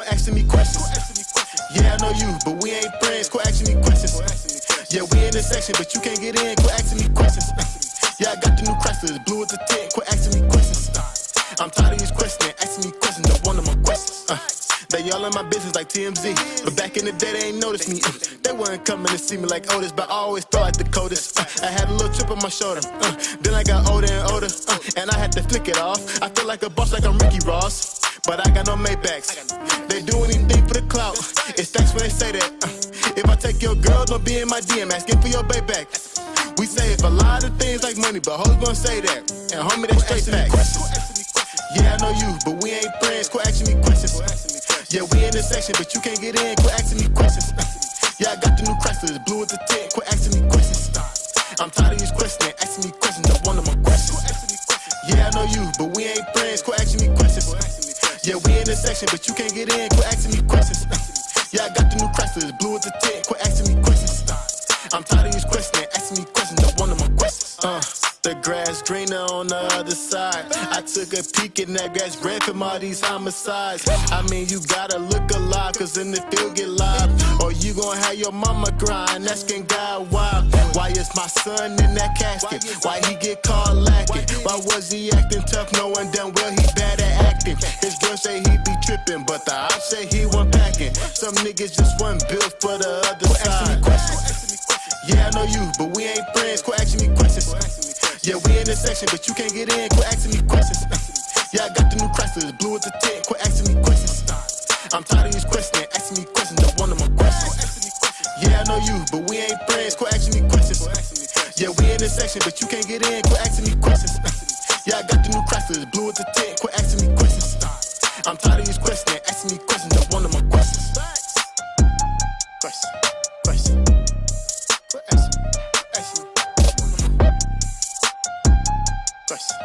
Quit asking me questions. Yeah, I know you, but we ain't friends. Quit asking me questions. Yeah, we in this section, but you can't get in. Quit asking me questions. Yeah, I got the new Chrysler, blue with the tint. Quit asking me questions. I'm tired of these questions, asking me questions. Don't want my questions. They all in my business like TMZ, but back in the day they ain't noticed me. They weren't coming to see me like Otis, but I always thought I the coldest. I had a little chip on my shoulder, then I got older and older, and I had to flick it off. I feel like a boss, like I'm Ricky Ross, but I got no Maybachs. They do anything for the clout. It's thanks when they say that. If I take your girl, don't be in my DM, asking for your payback. We say a lot of things like money, but hoes gonna say that. And homie, that's straight facts. Yeah, I know you, but we ain't friends. Quit asking me questions. Yeah, we in this section, but you can't get in. Quit asking me questions. Yeah, I got the new Chrysler, blue with the tint. Quit asking me questions. I'm tired of these questions, asking me questions. Don't want my questions. Yeah, I know you, but we ain't friends. Quit asking me questions. Yeah, we in this section, but you can't get in. Quit asking me questions. Yeah, I got the new Chrysler, blue with the tint. Quit asking me questions. I'm tired of these questions, asking me questions. Don't want my questions. The grass greener on the other side. I took a peek in that grass red from all these homicides. I mean, you gotta look alive, cause in the field get live. Or you gon' have your mama crying, asking God why. Why is my son in that casket? Why he get caught lacking? Why was he acting tough, knowing damn well he bad at acting? His girl say he be tripping, but the ops say he wasn't packing. Some niggas just wasn't built for the other side. Yeah, I know you, but we ain't friends. Quit asking me questions. Yeah, we in this section, but you can't get in. Quit asking me questions. Yeah, I got the new Chrysler, blue with the tint. Quit asking me questions. I'm tired of these questions, asking me questions. Don't want my questions. Yeah, I know you, but we ain't friends. Quit asking me questions. Yeah, we in this section, but you can't get in. Quit asking me questions. Yeah, I got the new Chrysler, blue with the tint. Quit asking me questions. I'm tired of these questions, asking me questions. Don't want my questions. Question. Quit asking me. Question.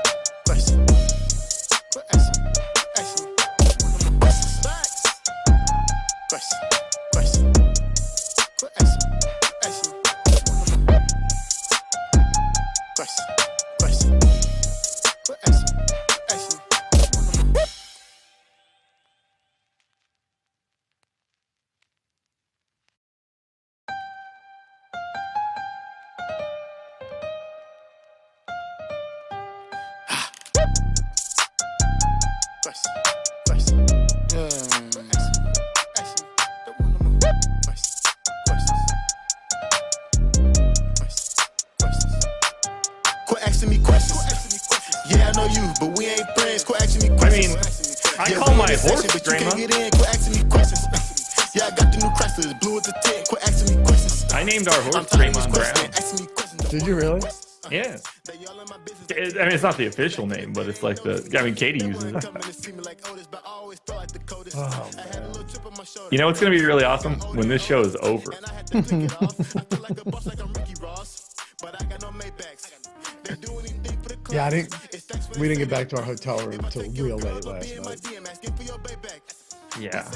Quit asking me. Question. Quit asking me. Question. Quit asking me. Yeah, I know you, but we ain't friends. Quit asking me questions. I mean, I call my horse Draymond. Yeah, I got the new Chrysler, blue with the tint. Quit asking me questions. I named our horse Draymond Brown. Did you really? Yeah. I mean, it's not the official name, but it's like Katie uses it. Oh, man. You know what's going to be really awesome? When this show is over. Yeah, we didn't get back to our hotel room until real late last night. Yeah.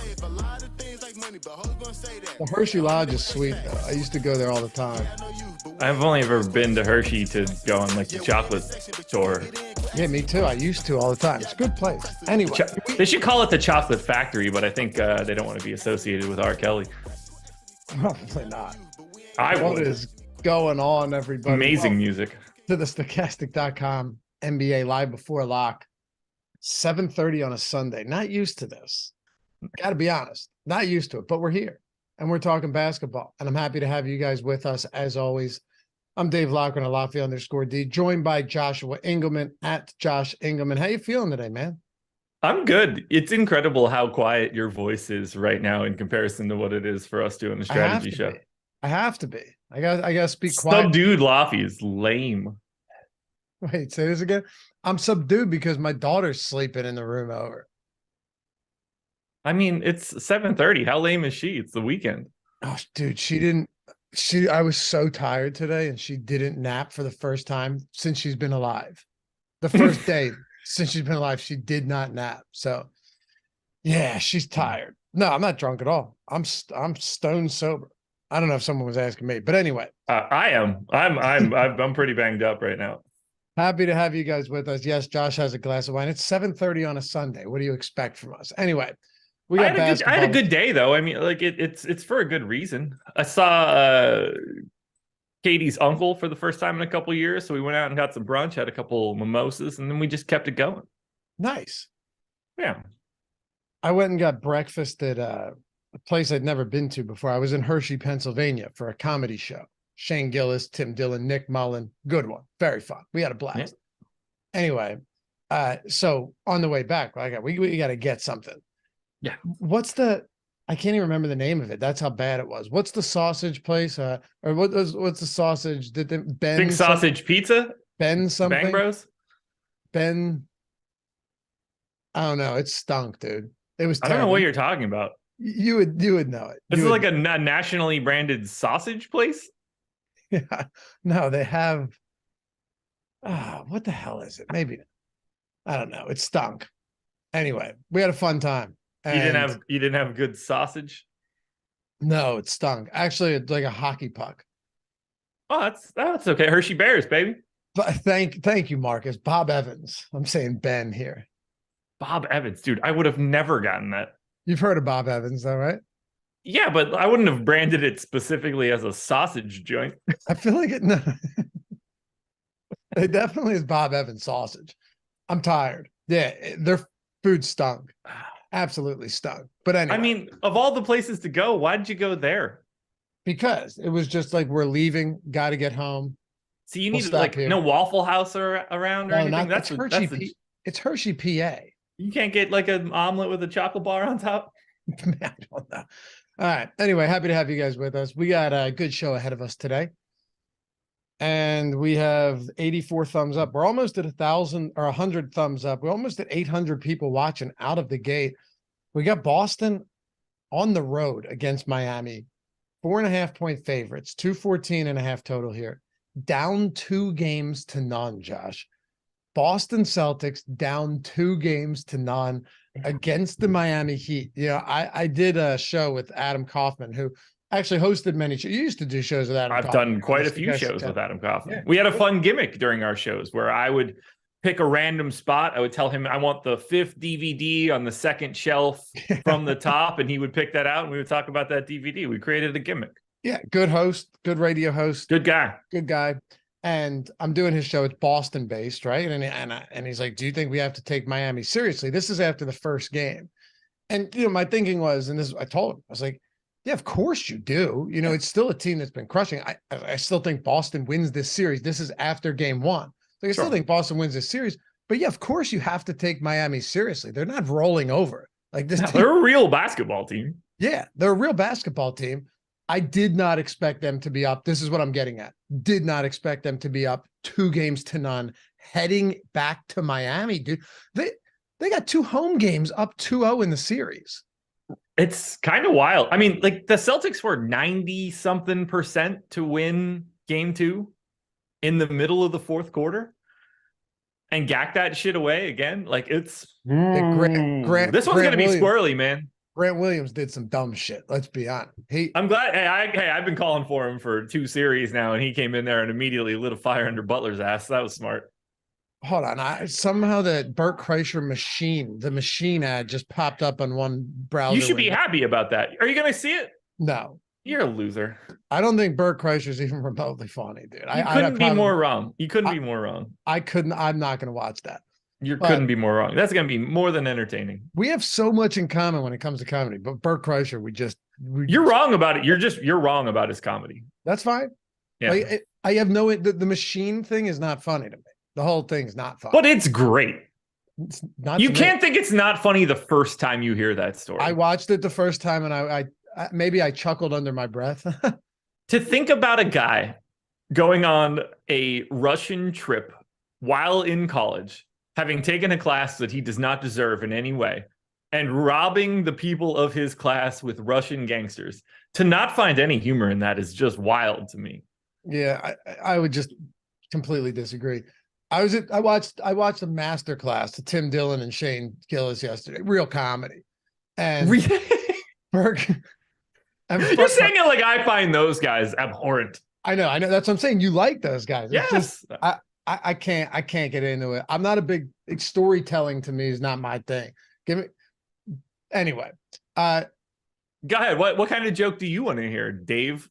Well, Hershey Lodge is sweet, though. I used to go there all the time. I've only ever been to Hershey to go on like the chocolate store. Yeah, me too. I used to all the time. It's a good place. Anyway. They should call it the Chocolate Factory, but I think they don't want to be associated with R. Kelly. Probably not. What is going on, everybody? Amazing music. To the stochastic.com NBA live before lock, 7:30 on a Sunday. Not used to this. Got to be honest. Not used to it, but we're here and we're talking basketball. And I'm happy to have you guys with us as always. I'm Dave Loughran at Lafayette_D, joined by Joshua Engleman at Josh Engleman. How you feeling today, man? I'm good. It's incredible how quiet your voice is right now in comparison to what it is for us doing the strategy show. I have to be. I got to speak quiet. Subdued Laffy is lame. Wait, say this again. I'm subdued because my daughter's sleeping in the room over. I mean, it's 7:30. How lame is she? It's the weekend. Oh, dude, I was so tired today and she didn't nap for the first time since she's been alive. The first day since she's been alive, she did not nap. So yeah, she's tired. No, I'm not drunk at all. I'm stone sober. I don't know if someone was asking me, but anyway. I am. I'm pretty banged up right now. Happy to have you guys with us. Yes, Josh has a glass of wine. It's 7:30 on a Sunday. What do you expect from us? Anyway, We got I had a good day though. I mean, like it's for a good reason. I saw Katie's uncle for the first time in a couple years, so we went out and got some brunch, had a couple mimosas, and then we just kept it going. Nice. Yeah. I went and got breakfast at a place I'd never been to before. I was in Hershey, Pennsylvania for a comedy show. Shane Gillis, Tim Dillon, Nick Mullen. Good one. Very fun. We had a blast. Yeah. Anyway, so on the way back, we got to get something. Yeah. What's I can't even remember the name of it. That's how bad it was. What's the sausage place? Or what's the sausage? Ben Big Sausage Pizza? Ben something? Bang Bros? Ben. I don't know. It stunk, dude. It was terrible. I don't know what you're talking about. You would know it. This is like a nationally branded sausage place? Yeah. No, they have. What the hell is it? Maybe. I don't know. It stunk. Anyway, we had a fun time. You didn't have good sausage? No, it stunk. Actually, it's like a hockey puck. Oh, that's okay. Hershey Bears, baby. But thank you, Marcus. Bob Evans. I'm saying Ben here. Bob Evans, dude. I would have never gotten that. You've heard of Bob Evans, though, right? Yeah, but I wouldn't have branded it specifically as a sausage joint. I feel like it. No, it definitely is Bob Evans sausage. I'm tired. Yeah, their food stunk. Absolutely stunk. But anyway, I mean, of all the places to go, why did you go there? Because it was just like, we're leaving, got to get home. So you needed like here. No Waffle House around or anything? That's Hershey. It's Hershey, PA. You can't get like an omelet with a chocolate bar on top? I don't know. All right. Anyway, happy to have you guys with us. We got a good show ahead of us today. And we have 84 thumbs up. We're almost at 1,000 or 100 thumbs up. We're almost at 800 people watching out of the gate. We got Boston on the road against Miami. 4.5 point favorites, 214.5 total here. Down 2 games to none, Josh. Boston Celtics down 2 games to none against the Miami Heat. I did a show with Adam Kaufman, who actually hosted many shows. You used to do shows with Adam I've Kaufman. Done quite a few shows with Adam Kaufman. Yeah. We had a fun gimmick during our shows where I would pick a random spot. I would tell him I want the 5th DVD on the 2nd shelf from the top, and he would pick that out, and we would talk about that DVD. We created a gimmick. Yeah, good host, good radio host. Good guy. Good guy. And I'm doing his show. It's Boston based, right? And he's like, do you think we have to take Miami seriously? This is after the first game. And, my thinking was, and this, I told him, I was like, yeah, of course you do. It's still a team that's been crushing. I still think Boston wins this series. This is after game 1. I still think Boston wins this series. But yeah, of course you have to take Miami seriously. They're not rolling over. Like this. They're a real basketball team. Yeah, they're a real basketball team. I did not expect them to be up. This is what I'm getting at. Did not expect them to be up 2 games to none, heading back to Miami, dude. They got 2 home games up 2-0 in the series. It's kind of wild. I mean, like the Celtics were 90-something% to win game 2 in the middle of the 4th quarter and gack that shit away again. Like it's Grant. This one's going to be squirrely, man. Grant Williams did some dumb shit. Let's be honest. I'm glad. Hey, I've been calling for him for 2 series now, and he came in there and immediately lit a fire under Butler's ass. That was smart. Hold on. Somehow the Bert Kreischer the machine ad just popped up on one browser. You should be happy about that. Are you going to see it? No. You're a loser. I don't think Bert Kreischer's even remotely funny, dude. You couldn't be more wrong. You couldn't be more wrong. I'm not going to watch that. Couldn't be more wrong. That's going to be more than entertaining. We have so much in common when it comes to comedy, but Bert Kreischer, you're wrong about it. You're wrong about his comedy. That's fine. Yeah. Like, I have the machine thing is not funny to me. The whole thing's not funny. But it's great. It's not. You can't think it's not funny the first time you hear that story. I watched it the first time and I maybe I chuckled under my breath. To think about a guy going on a Russian trip while in college, having taken a class that he does not deserve in any way, and robbing the people of his class with Russian gangsters, to not find any humor in that is just wild to me. Yeah, I would just completely disagree. I watched a master class to Tim Dillon and Shane Gillis yesterday. Real comedy. And Burke. You're saying it like I find those guys abhorrent. I know. That's what I'm saying. You like those guys. Yes. Just, I can't get into it. I'm not a big storytelling to me is not my thing. Anyway, go ahead. What kind of joke do you want to hear, Dave?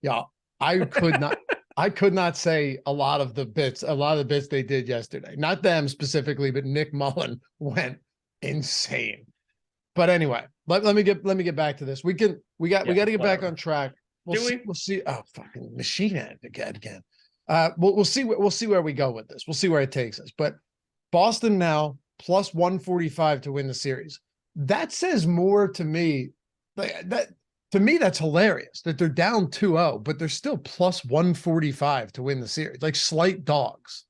Yeah, I could not say a lot of the bits they did yesterday. Not them specifically, but Nick Mullen went insane. But anyway, let me get back to this. We got to get back on track. We'll see. Oh, fucking machine head again. We'll see where we go with this. We'll see where it takes us. But Boston now plus 145 to win the series. That says more to me. To me, that's hilarious that they're down 2-0, but they're still plus 145 to win the series, like slight dogs.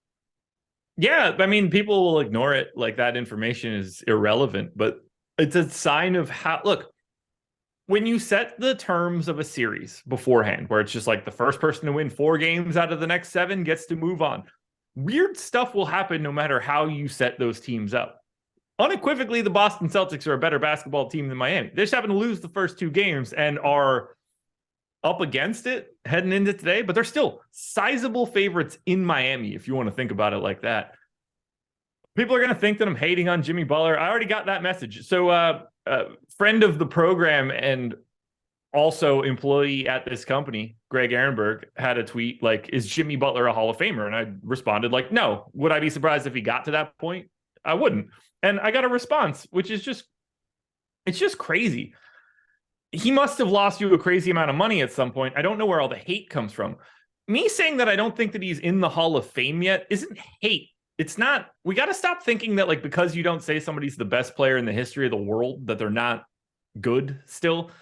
Yeah, I mean, people will ignore it like that information is irrelevant, but it's a sign of how, look, when you set the terms of a series beforehand, where it's just like the first person to win 4 games out of the next 7 gets to move on, weird stuff will happen no matter how you set those teams up. Unequivocally, the Boston Celtics are a better basketball team than Miami. They just happen to lose the first 2 games and are up against it heading into today, but they're still sizable favorites in Miami, if you want to think about it like that. People are going to think that I'm hating on Jimmy Butler. I already got that message. So, friend of the program and also employee at this company, Greg Ehrenberg, had a tweet like, is Jimmy Butler a Hall of Famer? And I responded like, no. Would I be surprised if he got to that point? I wouldn't. And I got a response, which is it's just crazy. He must have lost you a crazy amount of money at some point. I don't know where all the hate comes from. Me saying that I don't think that he's in the Hall of Fame yet isn't hate. It's not. We got to stop thinking that like because you don't say somebody's the best player in the history of the world, that they're not good still.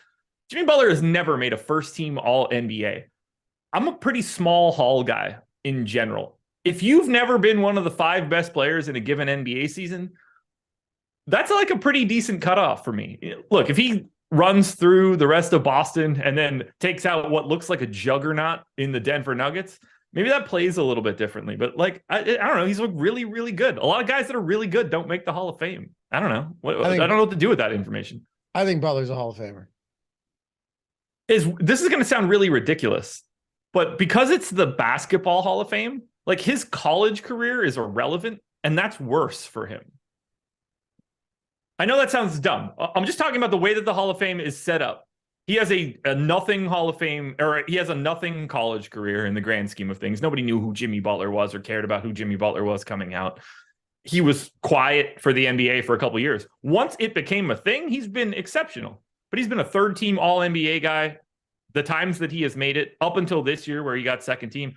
Jimmy Butler has never made a first-team All-NBA. I'm a pretty small Hall guy in general. If you've never been one of the 5 best players in a given NBA season, that's like a pretty decent cutoff for me. Look, if he runs through the rest of Boston and then takes out what looks like a juggernaut in the Denver Nuggets, maybe that plays a little bit differently. But like, I don't know. He's really, really good. A lot of guys that are really good don't make the Hall of Fame. I don't know. I don't know what to do with that information. I think Butler's a Hall of Famer. This is going to sound really ridiculous, but because it's the Basketball Hall of Fame, like his college career is irrelevant, and that's worse for him. I know that sounds dumb. I'm just talking about the way that the Hall of Fame is set up. He has a nothing Hall of Fame, or he has a nothing college career in the grand scheme of things. Nobody knew who Jimmy Butler was or cared about who Jimmy Butler was coming out. He was quiet for the NBA for a couple of years. Once it became a thing, he's been exceptional. But he's been a 3rd-team All-NBA guy the times that he has made it up until this year where he got 2nd team.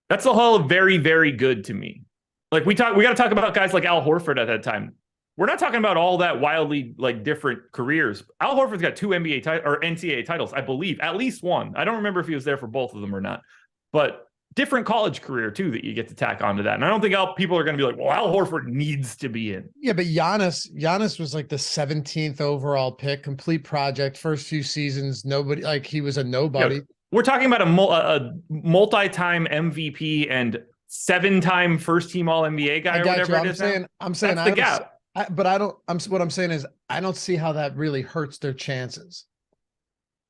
That's a Hall of very, very good to me. Like we got to talk about guys like Al Horford at that time. We're not talking about all that wildly like different careers. Al Horford's got 2 NBA or NCAA titles, I believe, at least 1. I don't remember if he was there for both of them or not, but different college career too that you get to tack onto that. And I don't think people are going to be like, well, Al Horford needs to be in. Yeah, but Giannis was like the 17th overall pick, complete project, first few seasons. Nobody, like he was a nobody. Yeah, we're talking about a multi-time MVP and 7-time first-team All NBA guy or whatever it is. I'm saying that's the gap. What I'm saying is I don't see how that really hurts their chances.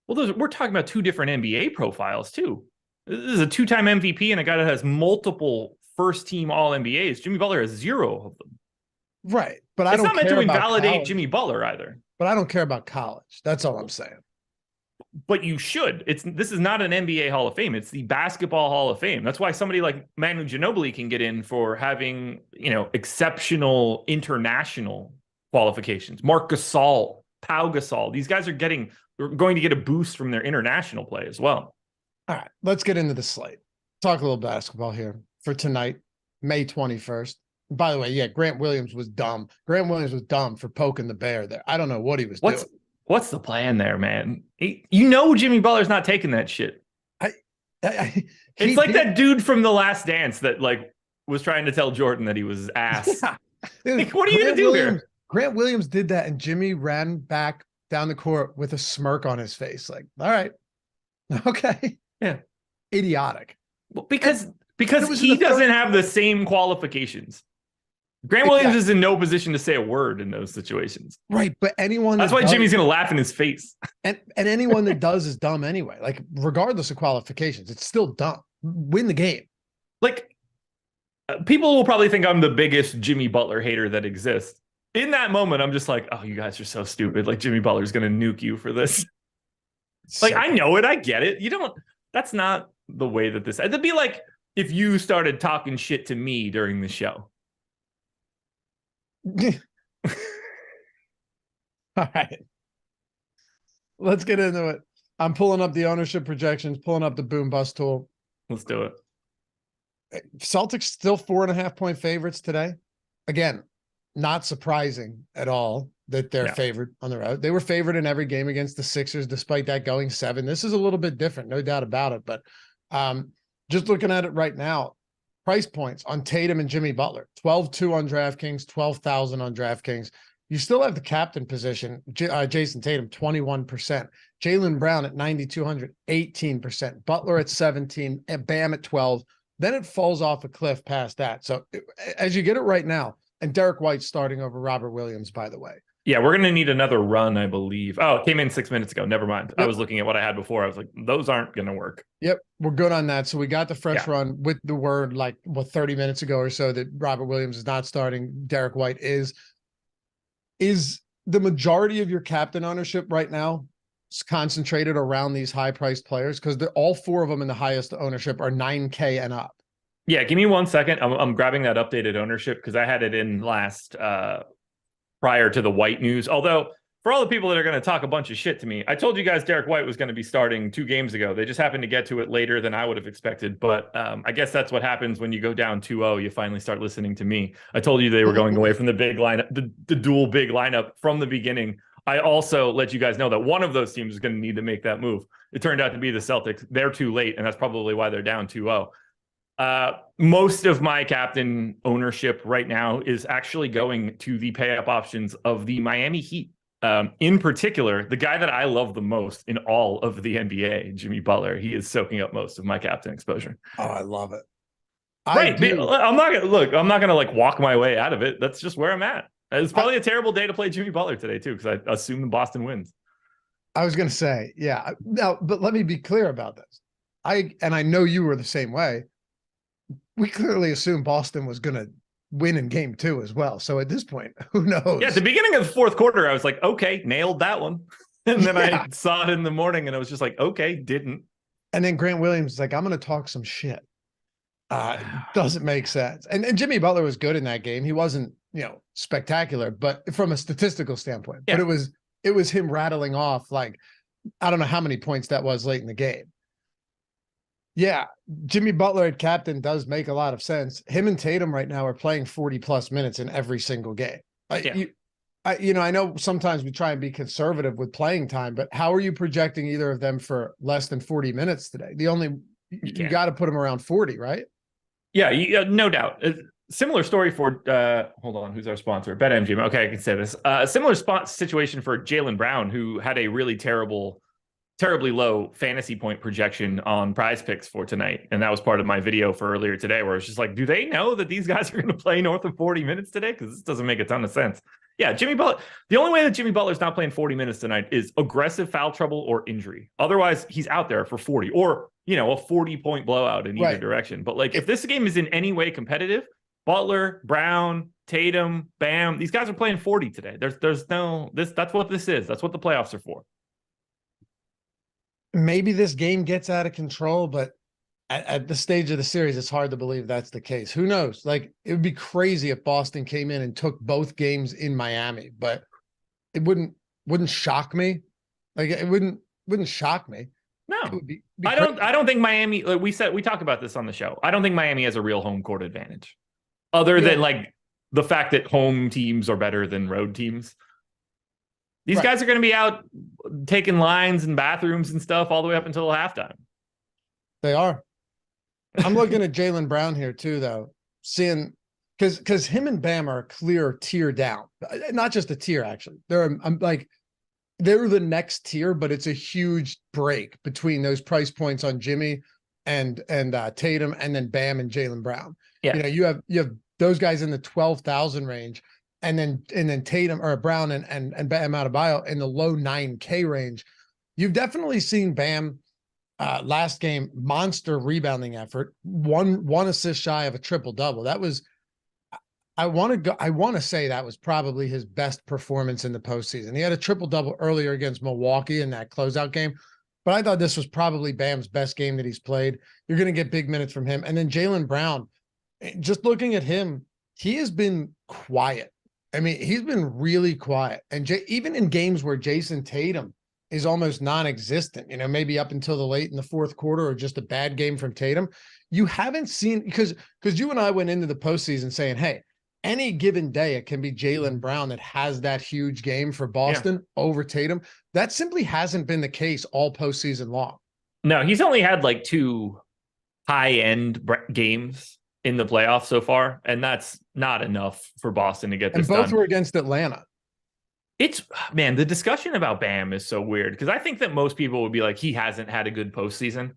Well, we're talking about 2 different NBA profiles too. This is a 2-time MVP and a guy that has multiple first-team All-NBAs. Jimmy Butler has 0 of them. Right, but it's not meant to invalidate Jimmy Butler either. But I don't care about college. That's all I'm saying. But you should. This is not an NBA Hall of Fame. It's the Basketball Hall of Fame. That's why somebody like Manu Ginobili can get in for having, exceptional international qualifications. Marc Gasol, Pau Gasol. These guys are going to get a boost from their international play as well. All right, let's get into the slate. Talk a little basketball here for tonight, May 21st. By the way, yeah, Grant Williams was dumb. Grant Williams was dumb for poking the bear there. I don't know what he was doing. What's the plan there, man? Jimmy Butler's not taking that shit. It's like that dude from The Last Dance that like was trying to tell Jordan that he was ass. Yeah. Like, what are you going to do here? Grant Williams did that, and Jimmy ran back down the court with a smirk on his face. Like, all right, okay. Yeah. Idiotic. Well, because he doesn't have the same qualifications. Grant Williams is in no position to say a word in those situations. Right, but anyone that's why Jimmy's going to laugh in his face. And anyone that does is dumb anyway. Like regardless of qualifications, it's still dumb. Win the game. Like people will probably think I'm the biggest Jimmy Butler hater that exists. in that moment, I'm just like, oh, you guys are so stupid. Like Jimmy Butler's going to nuke you for this. Like, I know it. I get it. That's not the way that this, it'd be like if you started talking shit to me during the show. All right. Let's get into it. I'm pulling up the ownership projections, pulling up the boom bust tool. Let's do it. Celtics still 4.5-point favorites today. Again, not surprising at all that they're favored on the road. They were favored in every game against the Sixers, despite that going 7. This is a little bit different, no doubt about it. But just looking at it right now, price points on Tatum and Jimmy Butler, 12-2 on DraftKings, 12,000 on DraftKings. You still have the captain position, Jason Tatum, 21%. Jaylen Brown at 9,200, 18%. Butler at 17, and Bam at 12. Then it falls off a cliff past that. So as you get it right now, and Derek White starting over Robert Williams, by the way. Yeah, we're going to need another run, I believe. Oh, it came in 6 minutes ago. Never mind. Yep. I was looking at what I had before. I was like, those aren't going to work. Yep, we're good on that. So we got the fresh run with the word 30 minutes ago or so that Robert Williams is not starting. Derek White is. Is the majority of your captain ownership right now concentrated around these high-priced players? Because all 4 of them in the highest ownership are 9K and up. Yeah, give me 1 second. I'm grabbing that updated ownership because I had it in last prior to the White news. Although, for all the people that are going to talk a bunch of shit to me, I told you guys Derek White was going to be starting 2 games ago. They just happened to get to it later than I would have expected. But I guess that's what happens when you go down 2-0. You finally start listening to me. I told you they were going away from the big lineup, the dual big lineup from the beginning. I also let you guys know that one of those teams is going to need to make that move. It turned out to be the Celtics. They're too late, and that's probably why they're down 2-0. Most of my captain ownership right now is actually going to the pay-up options of the Miami Heat. In particular, the guy that I love the most in all of the NBA, Jimmy Butler, he is soaking up most of my captain exposure. Oh, I love it. I'm not gonna like walk my way out of it. That's just where I'm at. It's probably a terrible day to play Jimmy Butler today too, because I assume Boston wins. I was gonna say, yeah. Now, but let me be clear about this. I know you were the same way. We clearly assumed Boston was gonna win in game 2 as well. So at this point, who knows? Yeah, at the beginning of the 4th quarter, I was like, okay, nailed that one. And then I saw it in the morning and I was just like, okay, didn't. And then Grant Williams is like, I'm going to talk some shit. Doesn't make sense. And Jimmy Butler was good in that game. He wasn't, spectacular, but from a statistical standpoint, but it was him rattling off, like, I don't know how many points that was late in the game. Yeah, Jimmy Butler at captain does make a lot of sense. Him and Tatum right now are playing 40+ minutes in every single game. I know sometimes we try and be conservative with playing time, but how are you projecting either of them for less than 40 minutes today? You got to put them around 40, right? Yeah, no doubt. Similar story for hold on, who's our sponsor? BetMGM. Okay, I can say this. Similar situation for Jaylen Brown, who had a really terribly low fantasy point projection on Prize Picks for tonight. And that was part of my video for earlier today, where it's just like, do they know that these guys are going to play north of 40 minutes today? Because this doesn't make a ton of sense. Yeah, Jimmy Butler. The only way that Jimmy Butler's not playing 40 minutes tonight is aggressive foul trouble or injury. Otherwise, he's out there for 40 or, a 40-point blowout in either direction. But like, if this game is in any way competitive, Butler, Brown, Tatum, Bam, these guys are playing 40 today. There's no, that's what this is. That's what the playoffs are for. Maybe this game gets out of control, but at this stage of the series, it's hard to believe that's the case. Who knows? Like, it would be crazy if Boston came in and took both games in Miami, but it wouldn't shock me. Like, it wouldn't shock me. No, I don't think Miami, like we talked about this on the show. I don't think Miami has a real home court advantage other than like the fact that home teams are better than road teams. These guys are going to be out taking lines and bathrooms and stuff all the way up until halftime. They are. I'm looking at Jaylen Brown here too, though, seeing because him and Bam are a clear tier down, not just a tier actually. They're the next tier, but it's a huge break between those price points on Jimmy and Tatum, and then Bam and Jaylen Brown. Yeah, you have those guys in the 12,000 range. And then Tatum or Brown and Bam Adebayo in the low 9K range. You've definitely seen Bam last game, monster rebounding effort, one assist shy of a triple double. I want to say that was probably his best performance in the postseason. He had a triple-double earlier against Milwaukee in that closeout game, but I thought this was probably Bam's best game that he's played. You're going to get big minutes from him. And then Jaylen Brown, just looking at him, he has been quiet. I mean, he's been really quiet. And even in games where Jason Tatum is almost non-existent, maybe up until the late in the fourth quarter or just a bad game from Tatum, you haven't seen, because you and I went into the postseason saying, hey, any given day, it can be Jaylen Brown that has that huge game for Boston over Tatum. That simply hasn't been the case all postseason long. No, he's only had like 2 high-end games in the playoffs so far, and that's not enough for Boston to get this done. And both were against Atlanta. The discussion about Bam is so weird because I think that most people would be like, he hasn't had a good postseason.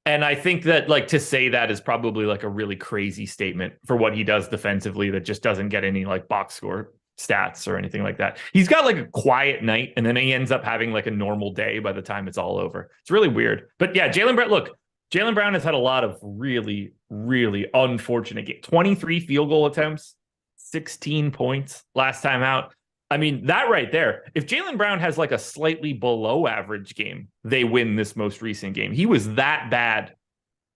And I think that to say that is probably like a really crazy statement for what he does defensively that just doesn't get any box score stats or anything like that. He's got a quiet night and then he ends up having a normal day by the time it's all over. It's really weird. But yeah, Jaylen Brown has had a lot of really, really unfortunate games. 23 field goal attempts, 16 points last time out. I mean, that right there, if Jaylen Brown has a slightly below average game, they win this most recent game. He was that bad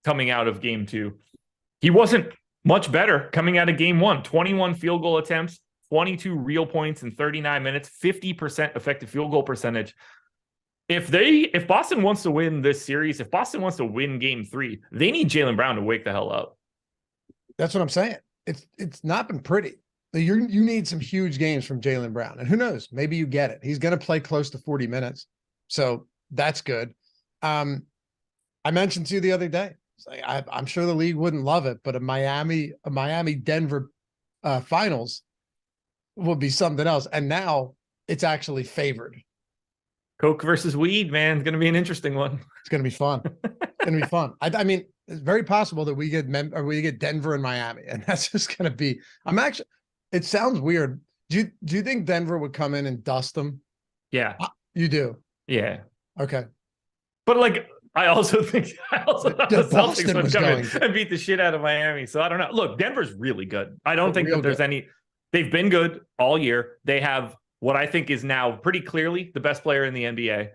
coming out of game 2. He wasn't much better coming out of game 1. 21 field goal attempts, 22 real points in 39 minutes, 50% effective field goal percentage. If Boston wants to win this series, if Boston wants to win game 3, they need Jaylen Brown to wake the hell up. That's what I'm saying. It's not been pretty. You need some huge games from Jaylen Brown. And who knows? Maybe you get it. He's going to play close to 40 minutes. So that's good. I mentioned to you the other day, I'm sure the league wouldn't love it, but a Miami-Denver finals would be something else. And now it's actually favored. Coke versus weed, man. It's going to be an interesting one. It's going to be fun. It's going to be fun. I mean, it's very possible that we get Denver and Miami, and that's just going to be, it sounds weird. Do you think Denver would come in and dust them? Yeah. You do? Yeah. Okay. But I also thought the Celtics would come in and beat the shit out of Miami. So I don't know. Look, Denver's really good. I don't think that there's any, they've been good all year. They have what I think is now pretty clearly the best player in the NBA.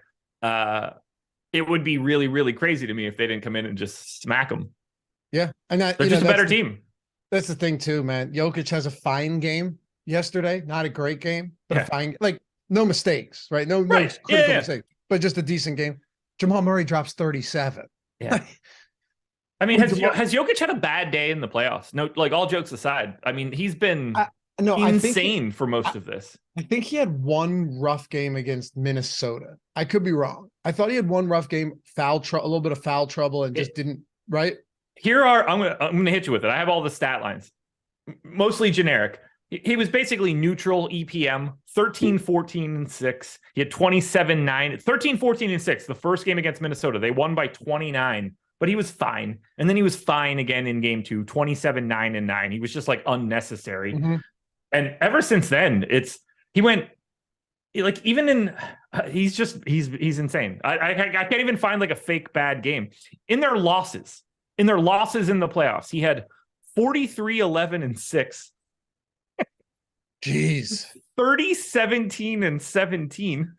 It would be really, really crazy to me if they didn't come in and just smack them. Yeah. And they're just a better team. That's the thing too, man. Jokic has a fine game yesterday. Not a great game, but a fine, no mistakes, right? No critical mistakes, but just a decent game. Jamal Murray drops 37. Yeah. I mean, has Jokic had a bad day in the playoffs? No, all jokes aside. I mean, he's been insane for most of this. I think he had one rough game against Minnesota. I could be wrong. I thought he had one rough game, a little bit of foul trouble, and just didn't, right? I'm gonna hit you with it. I have all the stat lines, mostly generic. He was basically neutral EPM, 13, 14, and 6. He had 27, 9, 13, 14, and 6. The first game against Minnesota, they won by 29, but he was fine. And then he was fine again in game 2, 27, 9, and 9. He was just unnecessary. Mm-hmm. And ever since then, he's insane. I can't even find a fake bad game. In their losses in the playoffs, he had 43, 11, and 6. Jeez. 30, 17, and 17.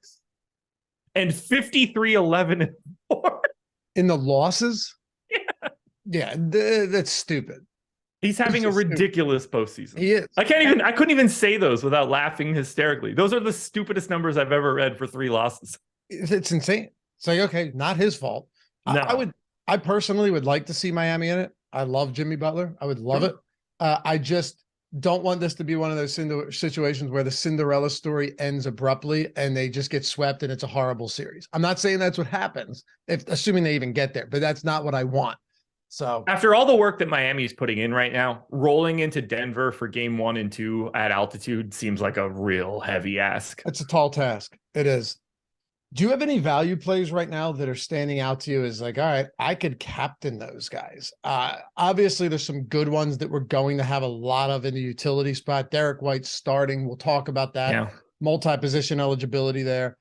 And 53, 11, and 4. In the losses? Yeah. Yeah, that's stupid. He's having a ridiculous postseason. He is. I couldn't even say those without laughing hysterically. Those are the stupidest numbers I've ever read for 3 losses. It's insane. It's okay, not his fault. No. I personally would like to see Miami in it. I love Jimmy Butler. I would love it. I just don't want this to be one of those situations where the Cinderella story ends abruptly and they just get swept and it's a horrible series. I'm not saying that's what happens, assuming they even get there, but that's not what I want. So after all the work that Miami's putting in right now, rolling into Denver for game 1 and 2 at altitude seems like a real heavy ask. It's a tall task. It is. Do you have any value plays right now that are standing out to you as all right, I could captain those guys? Obviously, there's some good ones that we're going to have a lot of in the utility spot. Derek White's starting. We'll talk about that. Yeah. Multi-position eligibility there.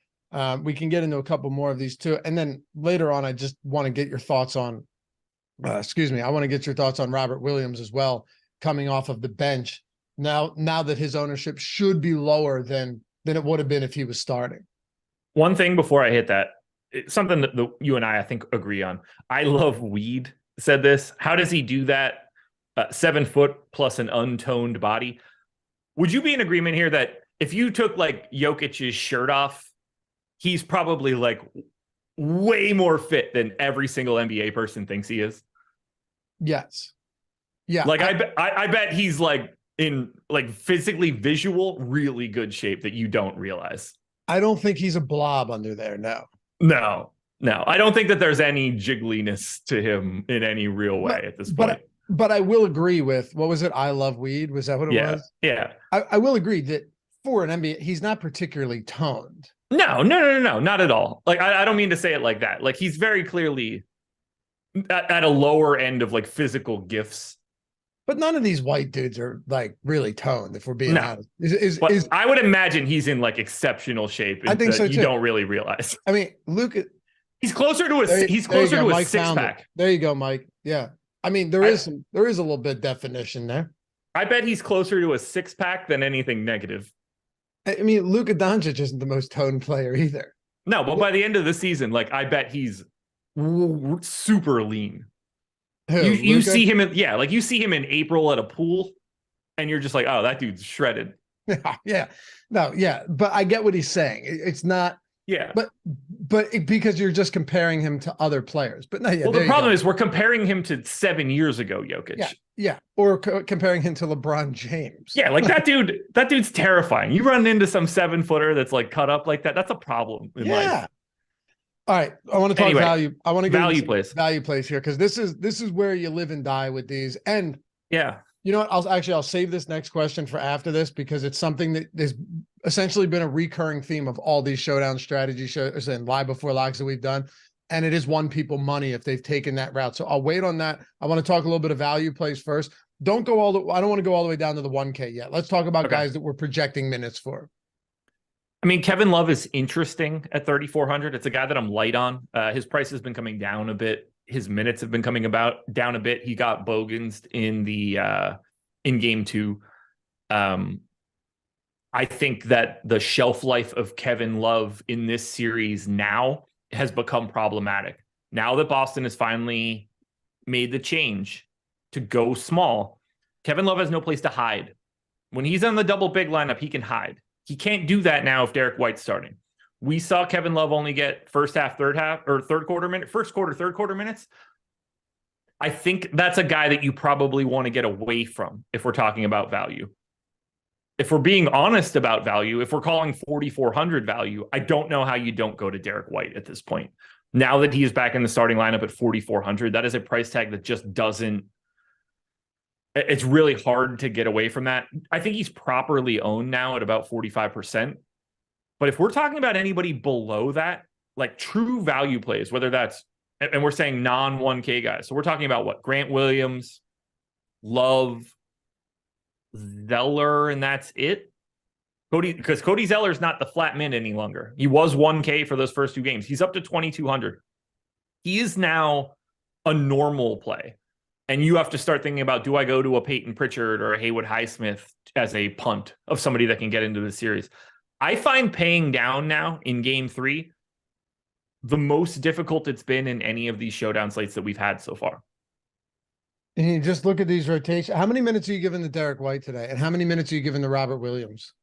We can get into a couple more of these too. And then later on, I just want to get your thoughts on, I want to get your thoughts on Robert Williams as well, coming off of the bench. now that his ownership should be lower than it would have been if he was starting. One thing before I hit that, something that you and I think agree on. I love Weed said this. How does he do that? 7 foot plus an untoned body. Would you be in agreement here that if you took like Jokic's shirt off, he's probably like way more fit than every single NBA person thinks he is? Yes. Yeah. Like I bet he's like in like physically visual, really good shape that you don't realize. I don't think he's a blob under there. No. I don't think that there's any jiggliness to him in any real way at this point. But I will agree with, what was it? I love weed. Was that what it was? Yeah. I will agree that for an NBA, he's not particularly toned. No, not at all. Like, I don't mean to say it like that. Like, he's very clearly at a lower end of like physical gifts. But none of these white dudes are like really toned, if we're being honest. I would imagine he's in like exceptional shape. I think so too. You don't really realize. I mean, Luka, he's closer to a six pack. There you go, Mike. Yeah. I mean, there is a little bit of definition there. I bet he's closer to a 6-pack than anything negative. I mean, Luka Doncic isn't the most toned player either. No, but by the end of the season, like, I bet he's super lean. You see him you see him in April at a pool, and you're just like, oh, that dude's shredded. Yeah. But I get what he's saying. It's not. Yeah. But because you're just comparing him to other players. But no, yeah. Well, the problem is we're comparing him to 7 years ago, Jokic. Yeah. Or comparing him to LeBron James. Yeah, like that dude's terrifying. You run into some 7-footer that's like cut up like that. That's a problem in life. All right. I want to talk value. I want to get value plays here, because this is where you live and die with these. And yeah, you know what? I'll save this next question for after this, because it's something that has essentially been a recurring theme of all these showdown strategy shows and live before locks that we've done. And it has won people money if they've taken that route. So I'll wait on that. I want to talk a little bit of value plays first. I don't want to go all the way down to the 1K yet. Let's talk about guys that we're projecting minutes for. I mean, Kevin Love is interesting at 3,400. It's a guy that I'm light on. His price has been coming down a bit. His minutes have been coming down a bit. He got bogensed in game 2. I think that the shelf life of Kevin Love in this series now has become problematic. Now that Boston has finally made the change to go small, Kevin Love has no place to hide. When he's on the double big lineup, he can hide. He can't do that now if Derek White's starting. We saw Kevin Love only get first quarter, third quarter minutes. I think that's a guy that you probably want to get away from if we're talking about value. If we're being honest about value, if we're calling 4,400 value, I don't know how you don't go to Derek White at this point. Now that he is back in the starting lineup at 4,400, that is a price tag that just doesn't. It's really hard to get away from that. I think he's properly owned now at about 45%. But if we're talking about anybody below that, like true value plays, whether that's, and we're saying non-1K guys. So we're talking about what? Grant Williams, Love, Zeller, and that's it? Because Cody Zeller's not the flat min any longer. He was 1K for those first 2 games. He's up to 2,200. He is now a normal play. And you have to start thinking about, do I go to a Peyton Pritchard or a Haywood Highsmith as a punt of somebody that can get into the series? I find paying down now in game 3 the most difficult it's been in any of these showdown slates that we've had so far. And you just look at these rotations. How many minutes are you giving to Derek White today? And how many minutes are you giving to Robert Williams?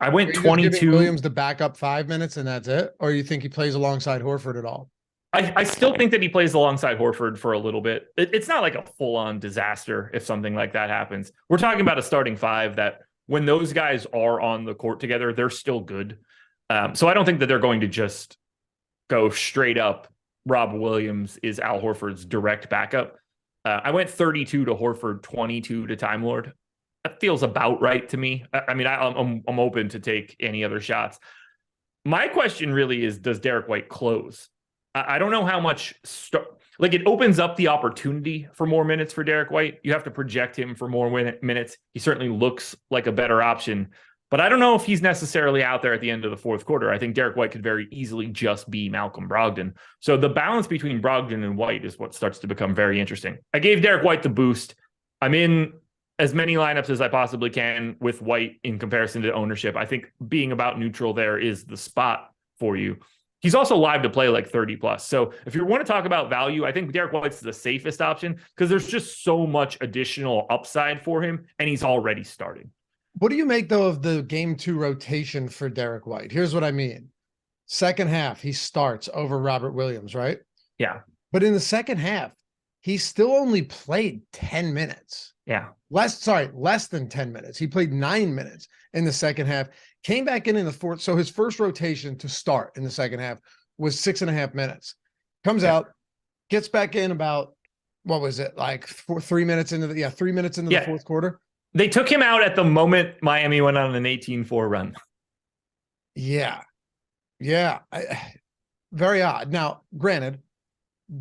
I went 22. Williams to back up 5 minutes and that's it? Or you think he plays alongside Horford at all? I still think that he plays alongside Horford for a little bit. It's not like a full-on disaster if something like that happens. We're talking about a starting 5 that when those guys are on the court together, they're still good. So I don't think that they're going to just go straight up. Rob Williams is Al Horford's direct backup. I went 32 to Horford, 22 to Time Lord. That feels about right to me. I mean, I'm open to take any other shots. My question really is, does Derek White close? I don't know how much it opens up the opportunity for more minutes for Derek White. You have to project him for more minutes. He certainly looks like a better option, but I don't know if he's necessarily out there at the end of the 4th quarter. I think Derek White could very easily just be Malcolm Brogdon. So the balance between Brogdon and White is what starts to become very interesting. I gave Derek White the boost. I'm in as many lineups as I possibly can with White in comparison to ownership. I think being about neutral there is the spot for you. He's also live to play like 30 plus. So if you want to talk about value, I think Derek White's the safest option because there's just so much additional upside for him and he's already starting. What do you make though of the game 2 rotation for Derek White? Here's what I mean. Second half, he starts over Robert Williams, right? Yeah. But in the second half, he still only played 10 minutes. Yeah. Less than 10 minutes. He played 9 minutes in the second half, came back in the fourth. So his first rotation to start in the second half was 6.5 minutes. Comes out, gets back in about, what was it? Like 3 minutes into the 3 minutes into the fourth quarter. They took him out at the moment Miami went on an 18-4 run. Yeah. Yeah. Very odd. Now, granted,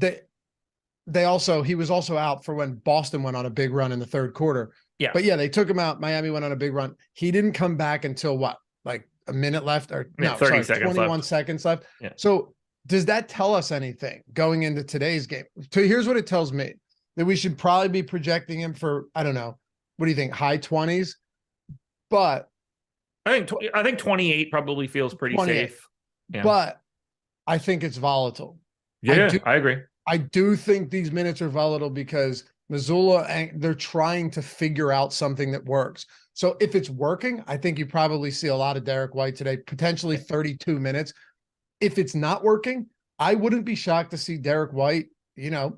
he was also out for when Boston went on a big run in the third quarter. Yeah. But yeah, they took him out. Miami went on a big run. He didn't come back until what? Like a minute left or 21 seconds left. Yeah. So does that tell us anything going into today's game? So here's what it tells me, that we should probably be projecting him for, I don't know. What do you think? High 20s? But I think 28 probably feels pretty safe. Yeah. But I think it's volatile. Yeah, I agree. I do think these minutes are volatile because Missoula, they're trying to figure out something that works. So if it's working, I think you probably see a lot of Derek White today, potentially 32 minutes. If it's not working, I wouldn't be shocked to see Derek White,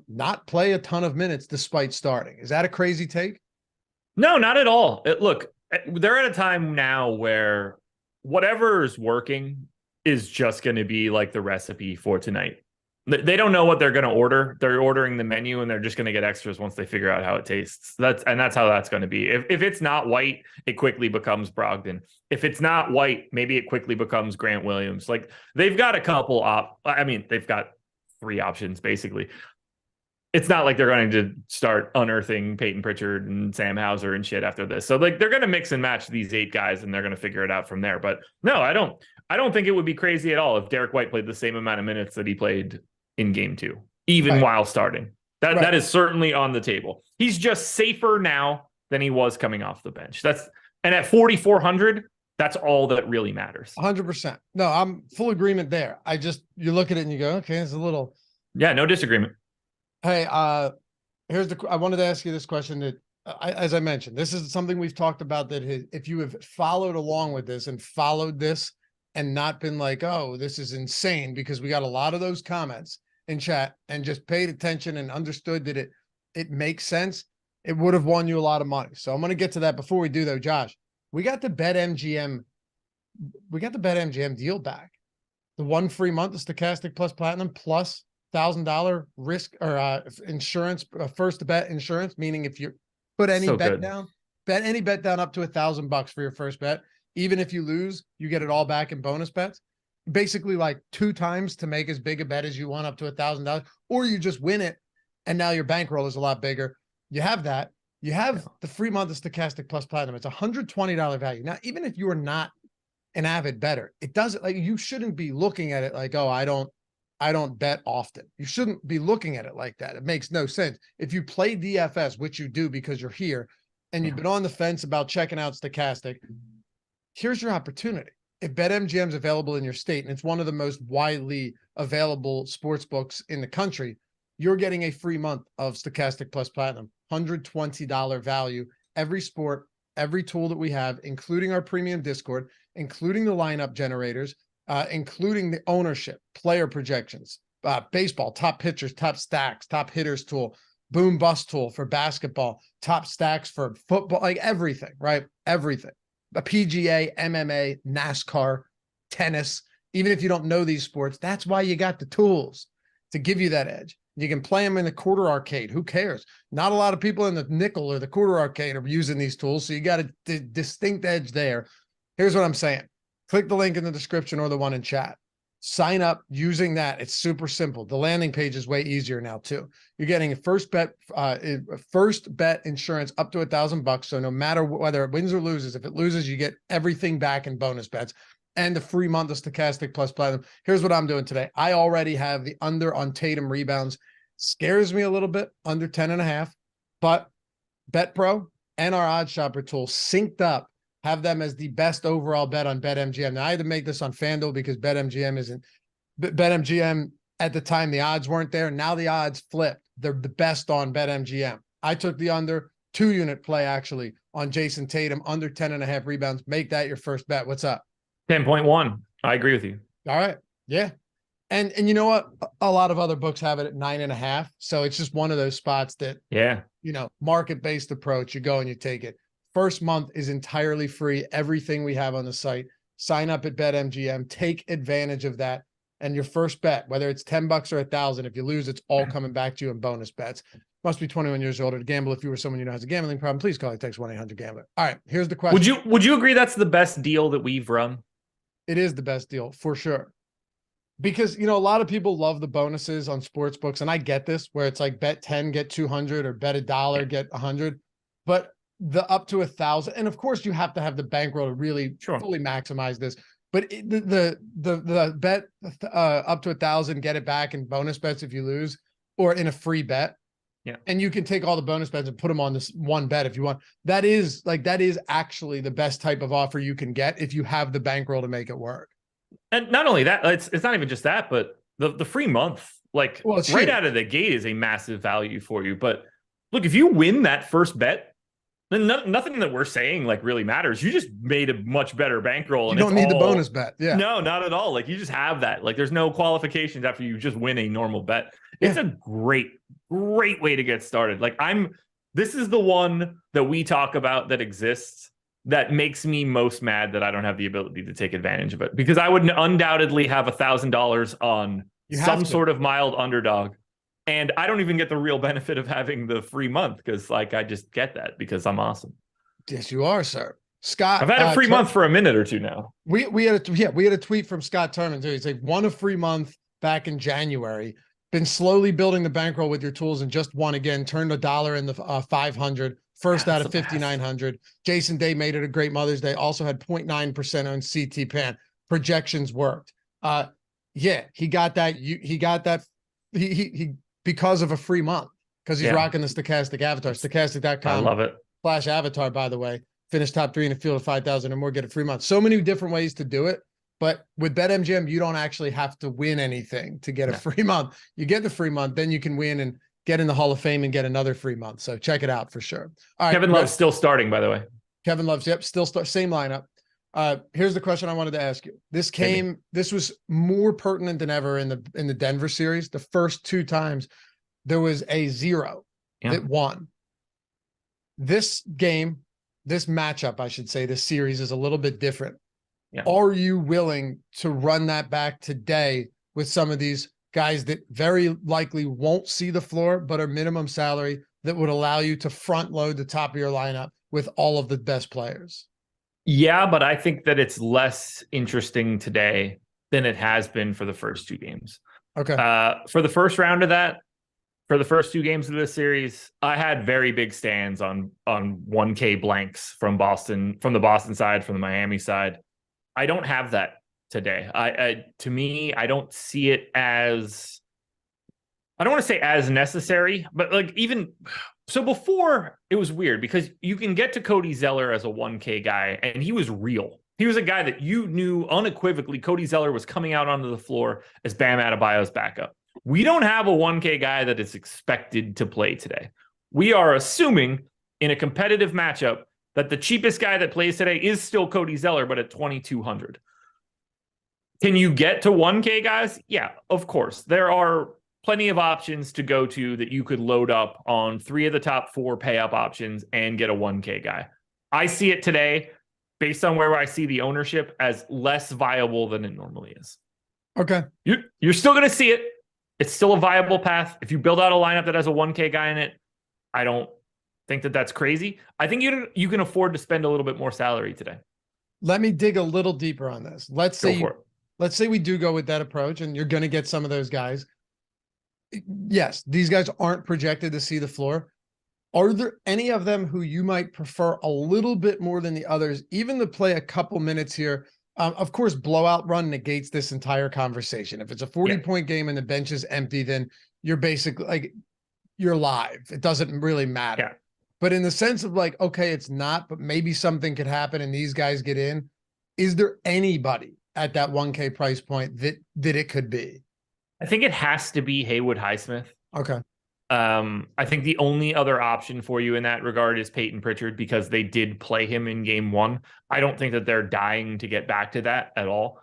not play a ton of minutes despite starting. Is that a crazy take? No, not at all. Look, they're at a time now where whatever is working is just going to be like the recipe for tonight. They don't know what they're going to order. They're ordering the menu and they're just going to get extras once they figure out how it tastes. That's how that's going to be. If it's not White, it quickly becomes Brogdon. If it's not White, maybe it quickly becomes Grant Williams. Like they've got a couple they've got 3 options basically. It's not like they're going to start unearthing Peyton Pritchard and Sam Hauser and shit after this. So like they're going to mix and match these 8 guys and they're going to figure it out from there. But no, I don't think it would be crazy at all if Derek White played the same amount of minutes that he played in game 2, even while starting. That is certainly on the table. He's just safer now than he was coming off the bench. And at 4,400, that's all that really matters. 100%. No, I'm full agreement there. You look at it and you go, okay, it's a little. Yeah, no disagreement. Hey, I wanted to ask you this question that, as I mentioned, this is something we've talked about that if you have followed along with this and followed this and not been like, oh, this is insane, because we got a lot of those comments in chat and just paid attention and understood that it makes sense, it would have won you a lot of money. So I'm going to get to that. Before we do though, Josh, we got the BetMGM deal back. The 1 free month of Stochastic plus Platinum plus $1,000 risk or insurance, first bet insurance, meaning if you put any bet down up to $1,000 for your first bet, even if you lose, you get it all back in bonus bets. Basically like 2 times to make as big a bet as you want up to $1,000, or you just win it and now your bankroll is a lot bigger. You have that. You have the free month of Stochastic plus Platinum. It's $120 value. Now, even if you are not an avid bettor, it doesn't, like, you shouldn't be looking at it like, oh, I don't bet often. You shouldn't be looking at it like that. It makes no sense. If you play DFS, which you do because you're here and you've been on the fence about checking out Stochastic, here's your opportunity. If BetMGM is available in your state, and it's one of the most widely available sports books in the country, you're getting a free month of Stochastic plus Platinum, $120 value, every sport, every tool that we have, including our premium Discord, including the lineup generators, including the ownership, player projections, baseball, top pitchers, top stacks, top hitters tool, boom bust tool for basketball, top stacks for football, like everything, right? Everything. A PGA, MMA, NASCAR, tennis. Even if you don't know these sports, that's why you got the tools to give you that edge. You can play them in the quarter arcade. Who cares? Not a lot of people in the nickel or the quarter arcade are using these tools. So you got a distinct edge there. Here's what I'm saying. Click the link in the description or the one in chat. Sign up using that. It's super simple. The landing page is way easier now too. You're getting a first bet insurance up to $1,000. So no matter whether it wins or loses, if it loses, you get everything back in bonus bets and the free month of Stochastic plus Platinum. Here's what I'm doing today. I already have the under on Tatum rebounds. Scares me a little bit, under 10.5, but Bet Pro, and our odds shopper tool synced up, have them as the best overall bet on BetMGM. Now, I had to make this on FanDuel because BetMGM isn't. BetMGM, at the time, the odds weren't there. Now the odds flipped. They're the best on BetMGM. I took the under 2-unit play, actually, on Jason Tatum, under 10.5 rebounds. Make that your first bet. What's up? 10.1. I agree with you. All right. Yeah. And you know what? A lot of other books have it at 9.5. So it's just one of those spots that, market-based approach. You go and you take it. First month is entirely free. Everything we have on the site. Sign up at BetMGM. Take advantage of that. And your first bet, whether it's $10 or $1,000, if you lose, it's all coming back to you in bonus bets. Must be 21 years old or to gamble. If you were someone you know has a gambling problem, please call or text 1-800-GAMBLER. All right, here's the question. Would you agree that's the best deal that we've run? It is the best deal for sure. Because, a lot of people love the bonuses on sports books, and I get this, where it's like bet 10, get 200, or bet $1, get 100. But the up to 1,000, and of course you have to have the bankroll to really fully maximize this. But the bet up to 1,000, get it back in bonus bets if you lose, or in a free bet. Yeah. And you can take all the bonus bets and put them on this one bet if you want. That is actually the best type of offer you can get if you have the bankroll to make it work. And not only that, it's not even just that, but the free month, right out of the gate, is a massive value for you. But look, if you win that first bet, then nothing that we're saying really matters. You just made a much better bankroll. You don't need the bonus bet. Yeah. No, not at all. You just have that. There's no qualifications after you just win a normal bet. It's a great way to get started. This is the one that we talk about that exists that makes me most mad that I don't have the ability to take advantage of it, because I would undoubtedly have $1,000 on some sort of mild underdog. And I don't even get the real benefit of having the free month because I just get that because I'm awesome. Yes, you are, sir. Scott, I've had a free month for a minute or two now. We had a tweet from Scott Turman too. He's won a free month back in January. Been slowly building the bankroll with your tools and just won again. Turned $1 in the 500. First out of 5,900. Jason Day made it a great Mother's Day. Also had 0.9% on CT Pan. Projections worked. He got that. He got that. He because of a free month, because he's rocking the Stochastic Avatar. Stochastic.com. I love it. /avatar, by the way. Finish top 3 in a field of 5,000 or more, get a free month. So many different ways to do it. But with BetMGM, you don't actually have to win anything to get a free month. You get the free month, then you can win and get in the Hall of Fame and get another free month. So check it out for sure. All right, Kevin Love's still starting, by the way. Kevin Love's, still start, same lineup. Here's the question I wanted to ask you. This was more pertinent than ever in the Denver series. The first 2 times there was a 0 that won. This game, this matchup, I should say, this series is a little bit different. Yeah. Are you willing to run that back today with some of these guys that very likely won't see the floor, but are minimum salary, that would allow you to front load the top of your lineup with all of the best players? Yeah, but I think that it's less interesting today than it has been for the first 2 games. Okay. For the first round of that, for the first 2 games of this series, I had very big stands on 1K blanks from Boston, from the Boston side, from the Miami side. I don't have that today. To me, I don't see it as, I don't want to say as necessary, but even so, before it was weird because you can get to Cody Zeller as a 1K guy, and he was real. He was a guy that you knew unequivocally Cody Zeller was coming out onto the floor as Bam Adebayo's backup. We don't have a 1K guy that is expected to play today. We are assuming in a competitive matchup that the cheapest guy that plays today is still Cody Zeller, but at 2,200. Can you get to 1K guys? Yeah, of course. There are plenty of options to go to that you could load up on 3 of the top 4 pay up options and get a 1K guy. I see it today, based on where I see the ownership, as less viable than it normally is. Okay. You're still going to see it. It's still a viable path. If you build out a lineup that has a 1K guy in it, I don't think that that's crazy. I think you can afford to spend a little bit more salary today. Let me dig a little deeper on this. Let's say we do go with that approach and you're going to get some of those guys. Yes, these guys aren't projected to see the floor. Are there any of them who you might prefer a little bit more than the others, even to play a couple minutes here? Of course, blowout run negates this entire conversation. If it's a 40-point game and the bench is empty, then you're basically you're live. It doesn't really matter. But in the sense of like, okay, it's not, but maybe something could happen and these guys get in. Is there anybody at that 1K price point that it could be? I think it has to be Haywood Highsmith. Okay. I think the only other option for you in that regard is Peyton Pritchard because they did play him in game 1. I don't think that they're dying to get back to that at all.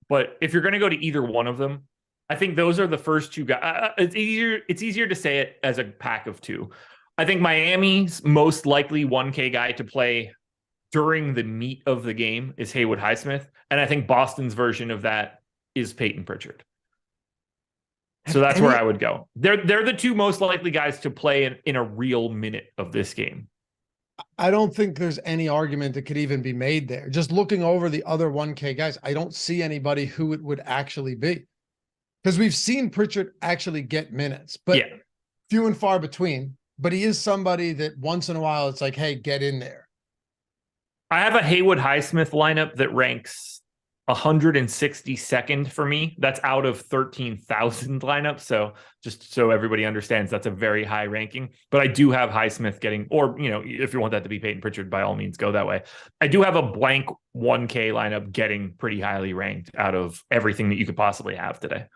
But if you're going to go to either one of them, I think those are the first two guys. It's easier to say it as a pack of two. I think Miami's most likely 1K guy to play during the meat of the game is Haywood Highsmith. And I think Boston's version of that is Peyton Pritchard. So that's where I would go. They're the two most likely guys to play in a real minute of this game. I don't think there's any argument that could even be made there. Just looking over the other 1K guys, I don't see anybody who it would actually be. Because we've seen Pritchard actually get minutes, but few and far between. But he is somebody that once in a while it's like, hey, get in there. I have a Haywood Highsmith lineup that ranks 162nd for me. That's out of 13,000 lineups. So just so everybody understands, that's a very high ranking. But I do have Highsmith getting, or, you know, if you want that to be Peyton Pritchard, by all means, go that way. I do have a blank 1K lineup getting pretty highly ranked out of everything that you could possibly have today.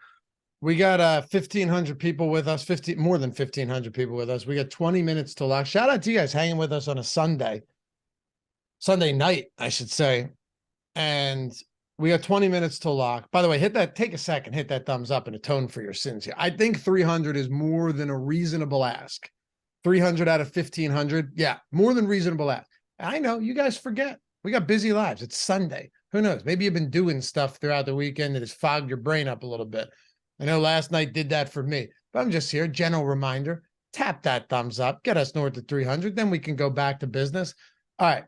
We got 1,500 people with us, more than 1,500 people with us. We got 20 minutes to lock. Shout out to you guys hanging with us on a Sunday night, I should say. And we got 20 minutes to lock. By the way, take a second, hit that thumbs up and atone for your sins here. I think 300 is more than a reasonable ask. 300 out of 1,500. Yeah, more than reasonable ask. I know you guys forget. We got busy lives. It's Sunday. Who knows? Maybe you've been doing stuff throughout the weekend that has fogged your brain up a little bit. I know last night did that for me, but I'm just here. General reminder, tap that thumbs up, get us north of 300. Then we can go back to business. All right.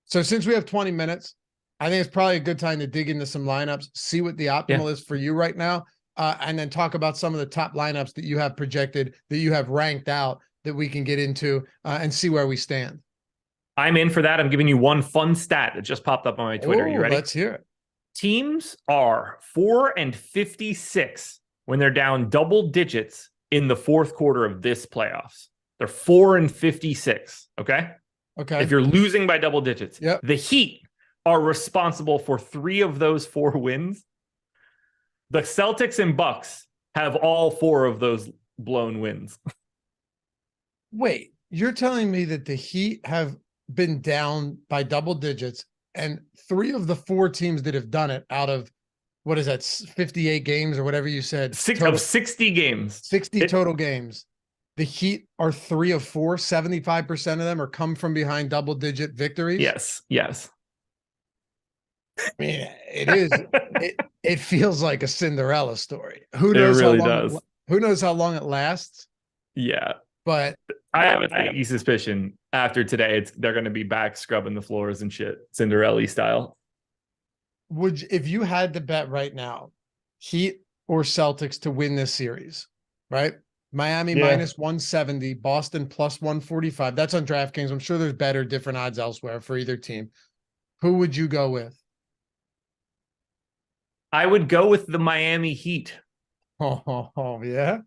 So since we have 20 minutes, I think it's probably a good time to dig into some lineups, see what the optimal is for you right now, and then talk about some of the top lineups that you have projected, that you have ranked out, that we can get into and see where we stand. I'm in for that. I'm giving you one fun stat that just popped up on my Twitter. You ready? Let's hear it. Teams are 4-56 when they're down double digits in the fourth quarter of this playoffs. They're 4-56. Okay. Okay. If you're losing by double digits, the Heat are responsible for 3 of those 4 wins. The Celtics and Bucks have all 4 of those blown wins. Wait, you're telling me that the Heat have been down by double digits and 3 of the 4 teams that have done it out of, what is that, 58 games or whatever you said? 60 games. 60 total games. The Heat are 3 of 4, 75% of them are come from behind double-digit victories? Yes. I mean, it is. it feels like a Cinderella story. Who knows it really how long does. Who knows how long it lasts? Yeah. But I have a sneaky suspicion after today, they're going to be back scrubbing the floors and shit, Cinderella style. If you had to bet right now, Heat or Celtics to win this series, right? Miami minus 170, Boston plus 145. That's on DraftKings. I'm sure there's better, different odds elsewhere for either team. Who would you go with? I would go with the Miami Heat. Oh yeah.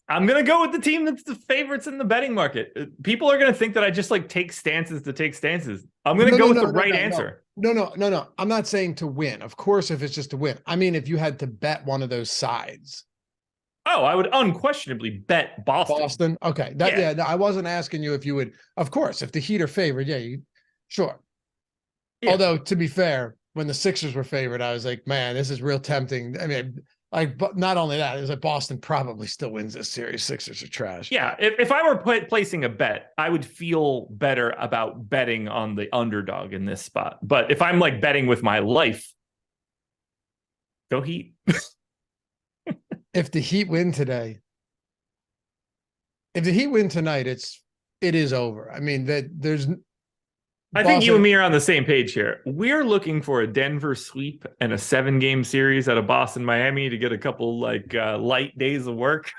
I'm going to go with the team that's the favorites in the betting market. People are going to think that I just like take stances to take stances. I'm going to go with the right answer. No. I'm not saying to win. Of course, if it's just to win. I mean, if you had to bet one of those sides. Oh, I would unquestionably bet Boston. Okay. I wasn't asking you if you would. Of course, if the Heat are favored, sure. Yeah. Although, to be fair, when the Sixers were favored, I was like, man, this is real tempting. I mean, but not only that, is like Boston probably still wins this series. Sixers are trash. Yeah, if I were placing a bet, I would feel better about betting on the underdog in this spot. But if I'm like betting with my life, go Heat. If the Heat win tonight, it is over. I mean, I think you and me are on the same page here. We're looking for a Denver sweep and a 7-game series out of Boston, Miami to get a couple light days of work.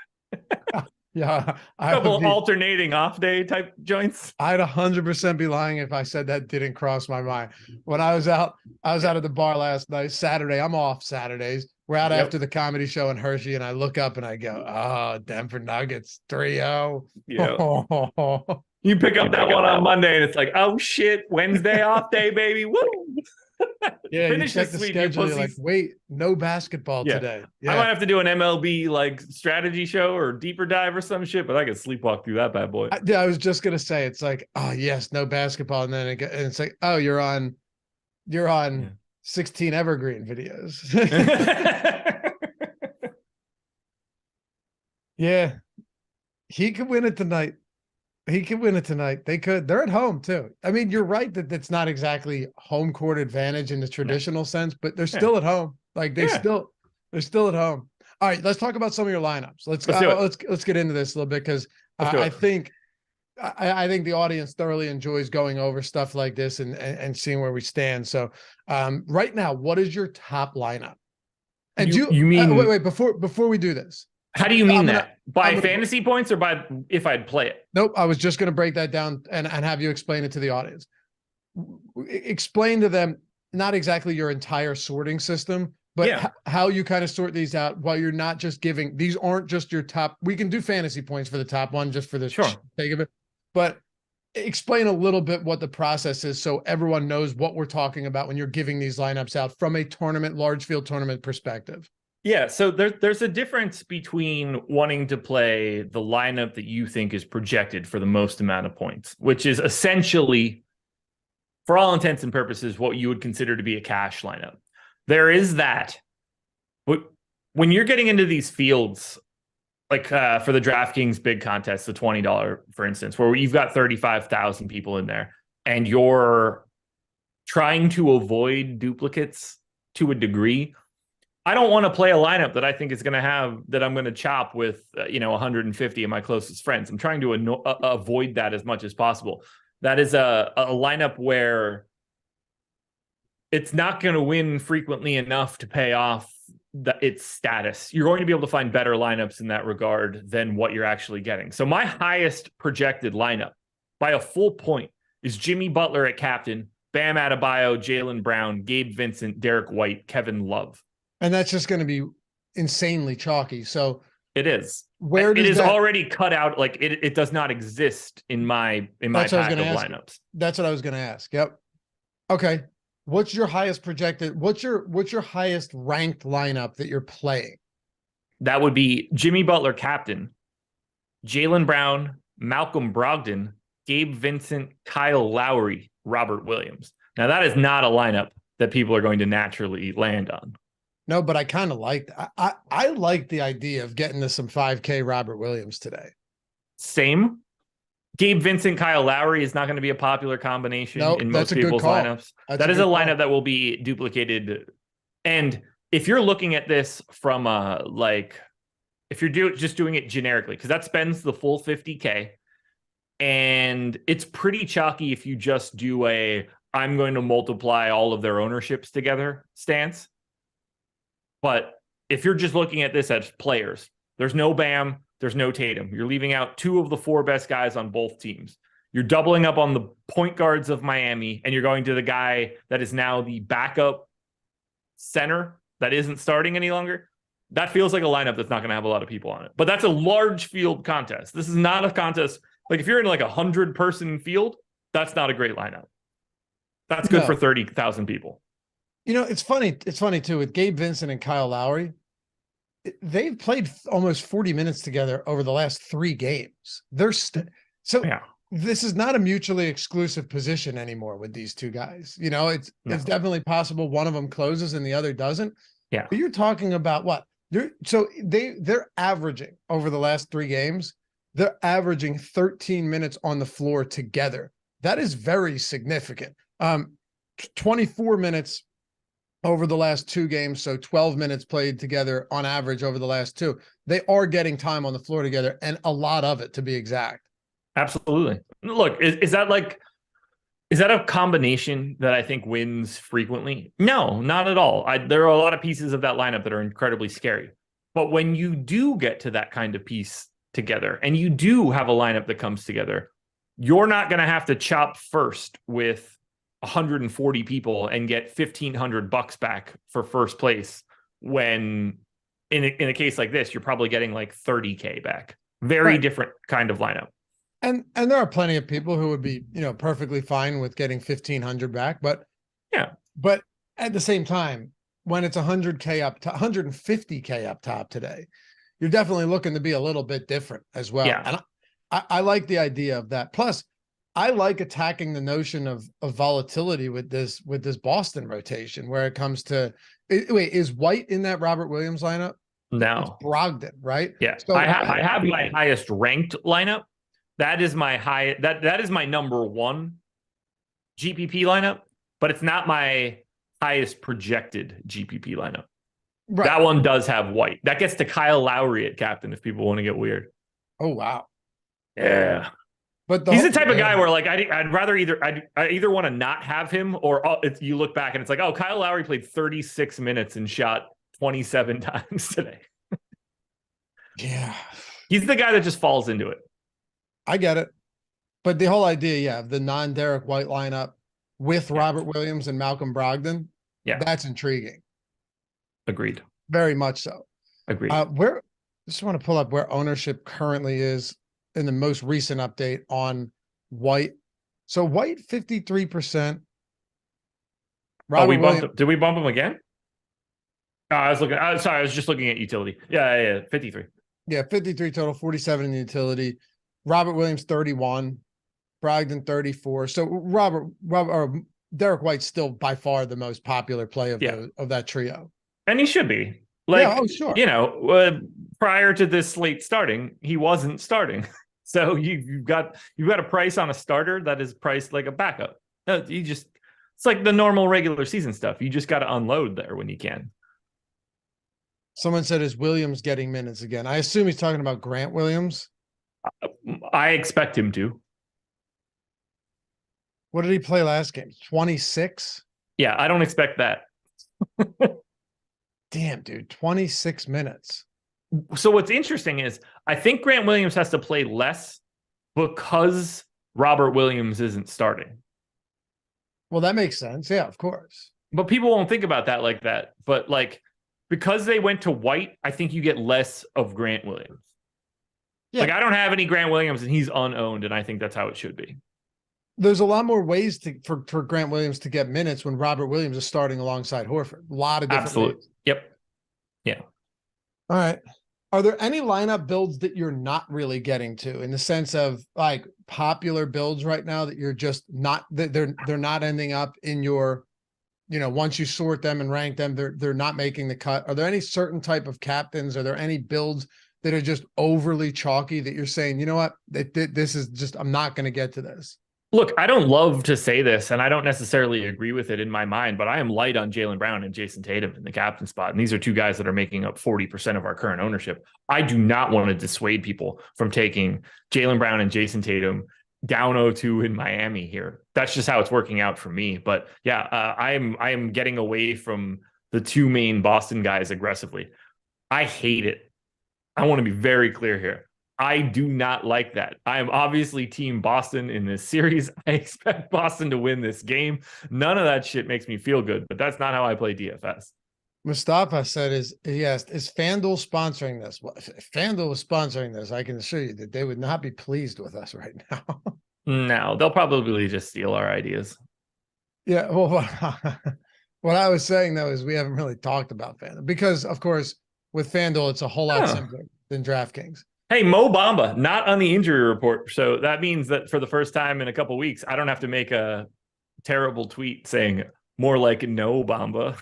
Yeah. A couple alternating off day type joints. I'd 100% be lying if I said that didn't cross my mind. When I was out at the bar last night, Saturday, I'm off Saturdays. We're out after the comedy show in Hershey, and I look up and I go, oh, Denver Nuggets 3-0. Yeah. You pick up that one on Monday, and it's like, oh shit, Wednesday off day, baby. Woo! Yeah, Finish you check this the week, schedule. You're like, pussies. wait, no basketball today. I might have to do an MLB like strategy show or deeper dive or some shit, but I could sleepwalk through that bad boy. I was just gonna say, it's like, oh yes, no basketball, and then and it's like, oh, you're on 16 evergreen videos. Yeah, he could win it tonight. He could win it tonight. They could. They're at home too. I mean, you're right that that's not exactly home court advantage in the traditional sense, but they're still at home. Like they're still at home. All right, let's talk about some of your lineups. Let's get into this a little bit because I think the audience thoroughly enjoys going over stuff like this and seeing where we stand. So right now, what is your top lineup? And you mean wait before we do this? How do you mean that? By fantasy points or by if I'd play it? Nope. I was just going to break that down and have you explain it to the audience. Explain to them not exactly your entire sorting system, but how you kind of sort these out while you're not just giving. These aren't just your top. We can do fantasy points for the top one just for the sake of it. But explain a little bit what the process is so everyone knows what we're talking about when you're giving these lineups out from a large field tournament perspective. Yeah, so there's a difference between wanting to play the lineup that you think is projected for the most amount of points, which is essentially, for all intents and purposes, what you would consider to be a cash lineup. There is that. When you're getting into these fields, like for the DraftKings big contest, the $20, for instance, where you've got 35,000 people in there, and you're trying to avoid duplicates to a degree, I don't want to play a lineup that I think is going to have that I'm going to chop with 150 of my closest friends. I'm trying to avoid that as much as possible. That is a lineup where it's not going to win frequently enough to pay off its status. You're going to be able to find better lineups in that regard than what you're actually getting. So my highest projected lineup by a full point is Jimmy Butler at captain, Bam Adebayo, Jaylen Brown, Gabe Vincent, Derek White, Kevin Love. And that's just going to be insanely chalky. So it is. Where does it is already cut out? Like it does not exist in my pack of lineups. That's what I was going to ask. Yep. Okay. What's your highest projected? What's your highest ranked lineup that you're playing? That would be Jimmy Butler captain, Jaylen Brown, Malcolm Brogdon, Gabe Vincent, Kyle Lowry, Robert Williams. Now that is not a lineup that people are going to naturally land on. No, but I kind of liked. I like the idea of getting to some 5K Robert Williams today. Same. Gabe Vincent, Kyle Lowry is not going to be a popular combination in most people's lineups. That is a lineup that will be duplicated. And if you're looking at this from if you're just doing it generically, because that spends the full 50K, and it's pretty chalky if you just do I'm going to multiply all of their ownerships together stance. But if you're just looking at this as players, there's no Bam, there's no Tatum. You're leaving out two of the four best guys on both teams. You're doubling up on the point guards of Miami, and you're going to the guy that is now the backup center that isn't starting any longer. That feels like a lineup that's not going to have a lot of people on it. But that's a large field contest. This is not a contest. Like if you're in like 100-person field, that's not a great lineup. That's good for 30,000 people. It's funny. It's funny too with Gabe Vincent and Kyle Lowry. They've played almost 40 minutes together over the last 3 games. This is not a mutually exclusive position anymore with these two guys. It's definitely possible one of them closes and the other doesn't. Yeah. But you're talking about what? They're averaging over the last 3 games. They're averaging 13 minutes on the floor together. That is very significant. 24 minutes over the last 2 games, so 12 minutes played together on average over the last 2. They are getting time on the floor together, and a lot of it, to be exact. Absolutely. Look, is that a combination that I think wins frequently? No, not at all. There are a lot of pieces of that lineup that are incredibly scary. But when you do get to that kind of piece together, and you do have a lineup that comes together, you're not going to have to chop first with 140 people and get $1,500 back for first place, when in a case like this, you're probably getting like 30K back. Very different kind of lineup. And there are plenty of people who would be, perfectly fine with getting 1,500 back, but Yeah. But at the same time, when it's 100K up to 150K up top today, you're definitely looking to be a little bit different as well. Yeah. And I like the idea of that. Plus, I like attacking the notion of volatility with this Boston rotation where it comes to wait, is White in that Robert Williams lineup? It's No. Brogdon, right? Yeah. So I have my highest ranked lineup. That is my that is my number one GPP lineup, but it's not my highest projected GPP lineup. Right. That one does have White. That gets to Kyle Lowry at captain if people want to get weird. Oh, wow. Yeah. But he's the type of guy where, like, I'd rather I either want to not have him, or you look back and it's like, oh, Kyle Lowry played 36 minutes and shot 27 times today. Yeah. He's the guy that just falls into it. I get it. But the whole idea, of the non-Derek White lineup with Robert Williams and Malcolm Brogdon, that's intriguing. Agreed. Very much so. Agreed. Just want to pull up where ownership currently is in the most recent update on White. So White 53%. Did we bump him again? I was just looking at utility. Yeah, 53. Yeah, 53 total, 47 in the utility. Robert Williams 31, Brogdon 34. So Derek White's still by far the most popular play of that trio. And he should be. Sure. Prior to this slate starting, he wasn't starting. So you've got a price on a starter that is priced like a backup. It's like the normal regular season stuff. You just got to unload there when you can. Someone said, is Williams getting minutes again? I assume he's talking about Grant Williams. I expect him to. What did he play last game? 26? Yeah, I don't expect that. Damn, dude, 26 minutes. So what's interesting is I think Grant Williams has to play less because Robert Williams isn't starting. Well, that makes sense. Yeah, of course. But people won't think about that like that. But because they went to White, I think you get less of Grant Williams. Yeah. I don't have any Grant Williams and he's unowned, and I think that's how it should be. There's a lot more ways for Grant Williams to get minutes when Robert Williams is starting alongside Horford. A lot of different ways. Yep. Yeah. All right. Are there any lineup builds that you're not really getting to, in the sense of popular builds right now that you're just not, that they're not ending up in your, once you sort them and rank them, they're not making the cut? Are there any certain type of captains? Are there any builds that are just overly chalky that you're saying, you know what, this is just, I'm not going to get to this? Look, I don't love to say this, and I don't necessarily agree with it in my mind, but I am light on Jaylen Brown and Jason Tatum in the captain spot. And these are two guys that are making up 40% of our current ownership. I do not want to dissuade people from taking Jaylen Brown and Jason Tatum down 0-2 in Miami here. That's just how it's working out for me. But yeah, I am getting away from the two main Boston guys aggressively. I hate it. I want to be very clear here. I do not like that. I am obviously team Boston in this series. I expect Boston to win this game. None of that shit makes me feel good, but that's not how I play DFS. Mustafa said, is FanDuel sponsoring this? Well, if FanDuel was sponsoring this, I can assure you that they would not be pleased with us right now. No, they'll probably just steal our ideas. Yeah, well, what I was saying, though, is we haven't really talked about FanDuel because, of course, with FanDuel, it's a whole lot simpler than DraftKings. Hey, Mo Bamba, not on the injury report. So that means that for the first time in a couple of weeks, I don't have to make a terrible tweet saying more like no Bamba.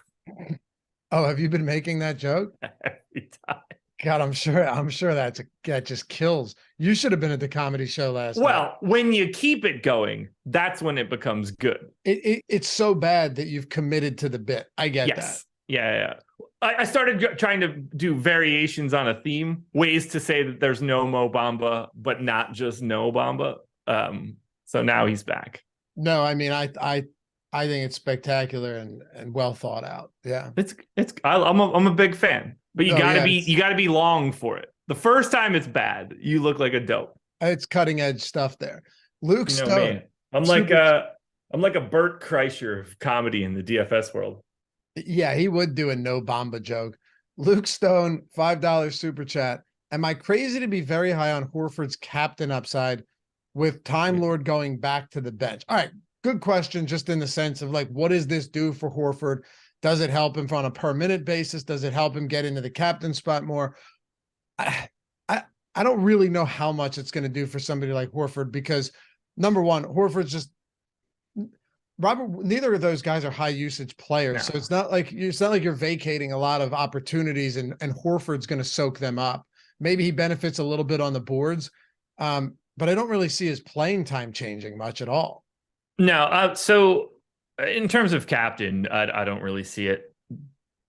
Oh, have you been making that joke? Every time. God, I'm sure that just kills. You should have been at the comedy show last night. Well, when you keep it going, that's when it becomes good. It's so bad that you've committed to the bit. I get that. Yeah. I started trying to do variations on a theme, ways to say that there's no Mo Bamba, but not just no Bamba. So now he's back. No, I mean, I think it's spectacular and well thought out. Yeah, I'm a big fan, but you gotta be long for it. The first time it's bad, you look like a dope. It's cutting edge stuff there. Luke Stone. I'm like a Bert Kreischer of comedy in the DFS world. Yeah, he would do a no Bamba joke. Luke Stone, $5 super chat. Am I crazy to be very high on Horford's captain upside with Time Lord going back to the bench. All right, good question, just in the sense of like, what does this do for Horford? Does it help him on a per minute basis? Does it help him get into the captain spot more? I don't really know how much it's going to do for somebody like Horford, because number one, Horford's just neither of those guys are high usage players. So it's not like you're vacating a lot of opportunities and Horford's going to soak them up. Maybe he benefits a little bit on the boards. But I don't really see his playing time changing much at all. No. So in terms of captain, I don't really see it.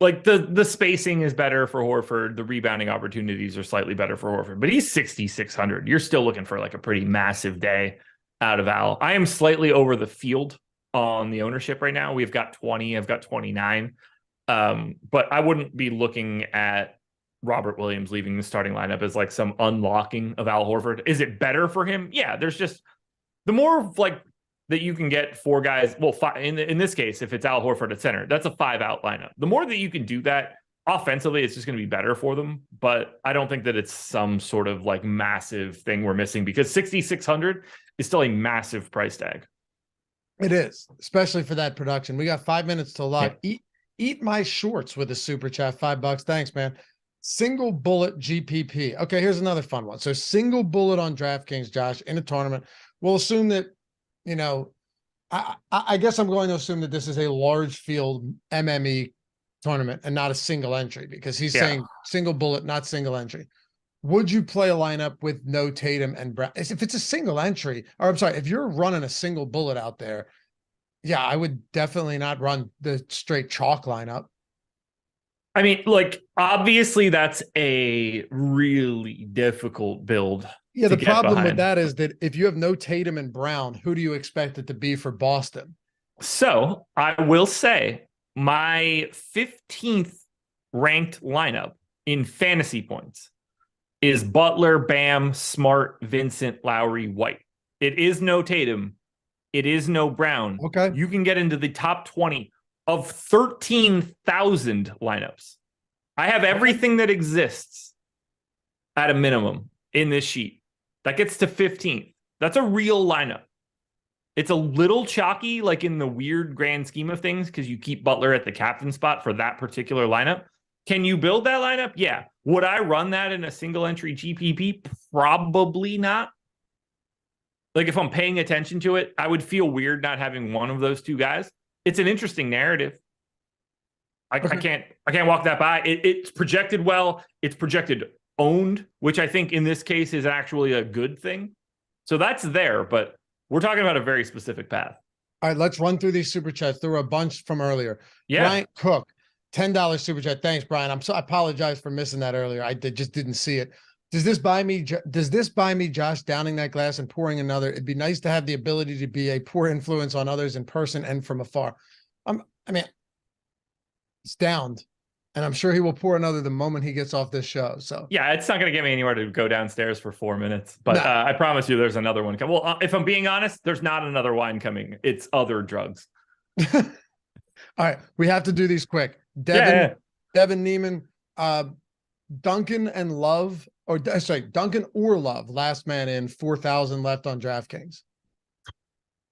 Like the spacing is better for Horford. The rebounding opportunities are slightly better for Horford, but he's 6,600. You're still looking for like a pretty massive day out of Al. I am slightly over the field on the ownership right now. We've got 20, I've got 29. But I wouldn't be looking at Robert Williams leaving the starting lineup as like some unlocking of Al Horford. Is it better for him? Yeah, there's just the more like that you can get four guys. Well, in this case, if it's Al Horford at center, that's a 5-out lineup. The more that you can do that offensively, it's just going to be better for them. But I don't think that it's some sort of like massive thing we're missing, because 6,600 is still a massive price tag. It is, especially for that production. We got 5 minutes to lock. Yeah. Eat my shorts with a super chat, $5. Thanks, man. Single bullet GPP. Okay, here's another fun one. So single bullet on DraftKings, Josh, in a tournament. We'll assume that, you know, I guess I'm going to assume that this is a large field MME tournament and not a single entry, because he's saying single bullet, not single entry. Would you play a lineup with no Tatum and Brown? If it's a single entry, or I'm sorry, if you're running a single bullet out there, yeah, I would definitely not run the straight chalk lineup. I mean, like, obviously that's a really difficult build. Yeah, the problem with that is that if you have no Tatum and Brown, who do you expect it to be for Boston? So I will say my 15th ranked lineup in fantasy points is Butler, Bam, Smart, Vincent, Lowry, White. It is no Tatum. It is no Brown. Okay. You can get into the top 20 of 13,000 lineups. I have everything that exists at a minimum in this sheet. That gets to 15th. That's a real lineup. It's a little chalky, like in the weird grand scheme of things, because you keep Butler at the captain spot for that particular lineup. Can you build that lineup? Yeah. Would I run that in a single entry GPP? Probably not. Like, if I'm paying attention to it, I would feel weird not having one of those two guys. It's an interesting narrative. I can't walk that by. It's projected well. It's projected owned, which I think in this case is actually a good thing. So that's there, but we're talking about a very specific path. All right, let's run through these super chats. There were a bunch from earlier. Yeah. Brian Cook, $10 super chat. Thanks, Brian. I apologize for missing that earlier. I just didn't see it. Does this buy me, Josh, downing that glass and pouring another? It'd be nice to have the ability to be a poor influence on others in person and from afar. I mean, it's downed, and I'm sure he will pour another the moment he gets off this show. So yeah, it's not going to get me anywhere to go downstairs for 4 minutes, but no. I promise you there's another one coming. Well, if I'm being honest, there's not another wine coming. It's other drugs. All right, we have to do these quick. Devin Neiman, Duncan and Love, or sorry, Duncan or Love, last man in, 4,000 left on DraftKings.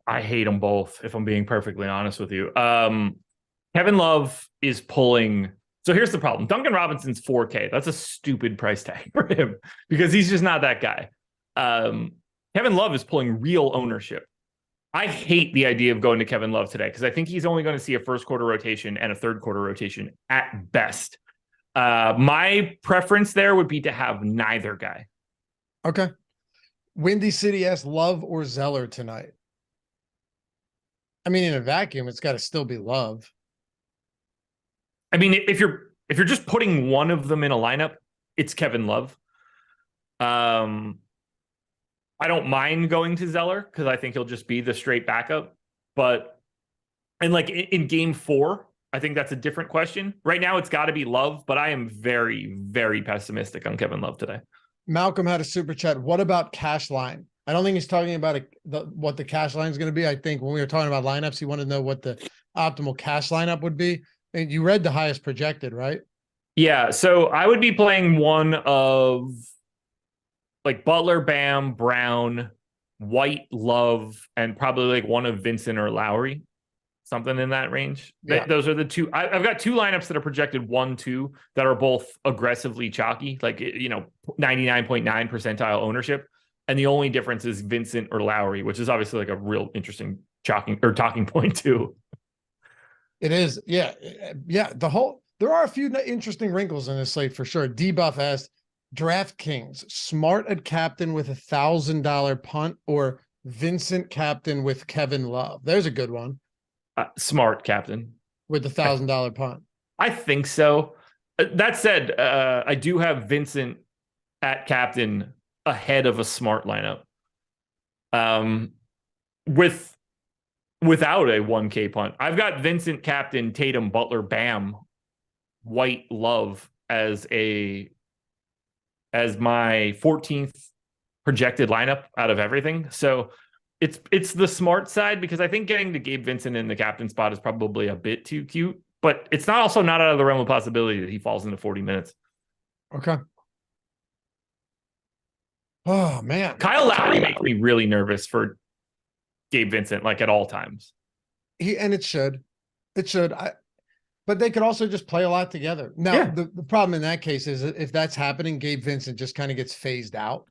I hate them both, if I'm being perfectly honest with you. Kevin Love is pulling. So here's the problem. Duncan Robinson's 4K. That's a stupid price tag for him because he's just not that guy. Kevin Love is pulling real ownership. I hate the idea of going to Kevin Love today because I think he's only going to see a first quarter rotation and a third quarter rotation at best. My preference there would be to have neither guy. Okay. Windy City asks Love or Zeller tonight. I mean, in a vacuum, it's got to still be Love. I mean, if you're just putting one of them in a lineup, it's Kevin Love. I don't mind going to Zeller because I think he'll just be the straight backup. But like in game 4, I think that's a different question. Right now, it's got to be Love, but I am very, very pessimistic on Kevin Love today. Malcolm had a super chat. What about cash line? I don't think he's talking about what the cash line is going to be. I think when we were talking about lineups, he wanted to know what the optimal cash lineup would be. And you read the highest projected, right? Yeah. So I would be playing one of like Butler, Bam, Brown, White, Love, and probably like one of Vincent or Lowry, something in that range. Yeah. Those are the two. I've got two lineups that are projected 1-2 that are both aggressively chalky, like, 99.9 percentile ownership. And the only difference is Vincent or Lowry, which is obviously like a real interesting talking point too. It is. Yeah. Yeah. There are a few interesting wrinkles in this slate for sure. Debuff asked, DraftKings, Smart at captain with $1,000 punt or Vincent captain with Kevin Love? There's a good one. Smart captain with the $1,000 punt. I think so. That said, I do have Vincent at captain ahead of a Smart lineup. Without a 1K punt. I've got Vincent captain, Tatum, Butler, Bam, White, Love as my 14th projected lineup out of everything. So it's the Smart side, because I think getting to Gabe Vincent in the captain spot is probably a bit too cute, but it's not out of the realm of possibility that he falls into 40 minutes. Okay. Oh man. Kyle Lowry makes me really nervous for Gabe Vincent, like at all times. It should. But they could also just play a lot together. Now, the problem in that case is if that's happening, Gabe Vincent just kind of gets phased out.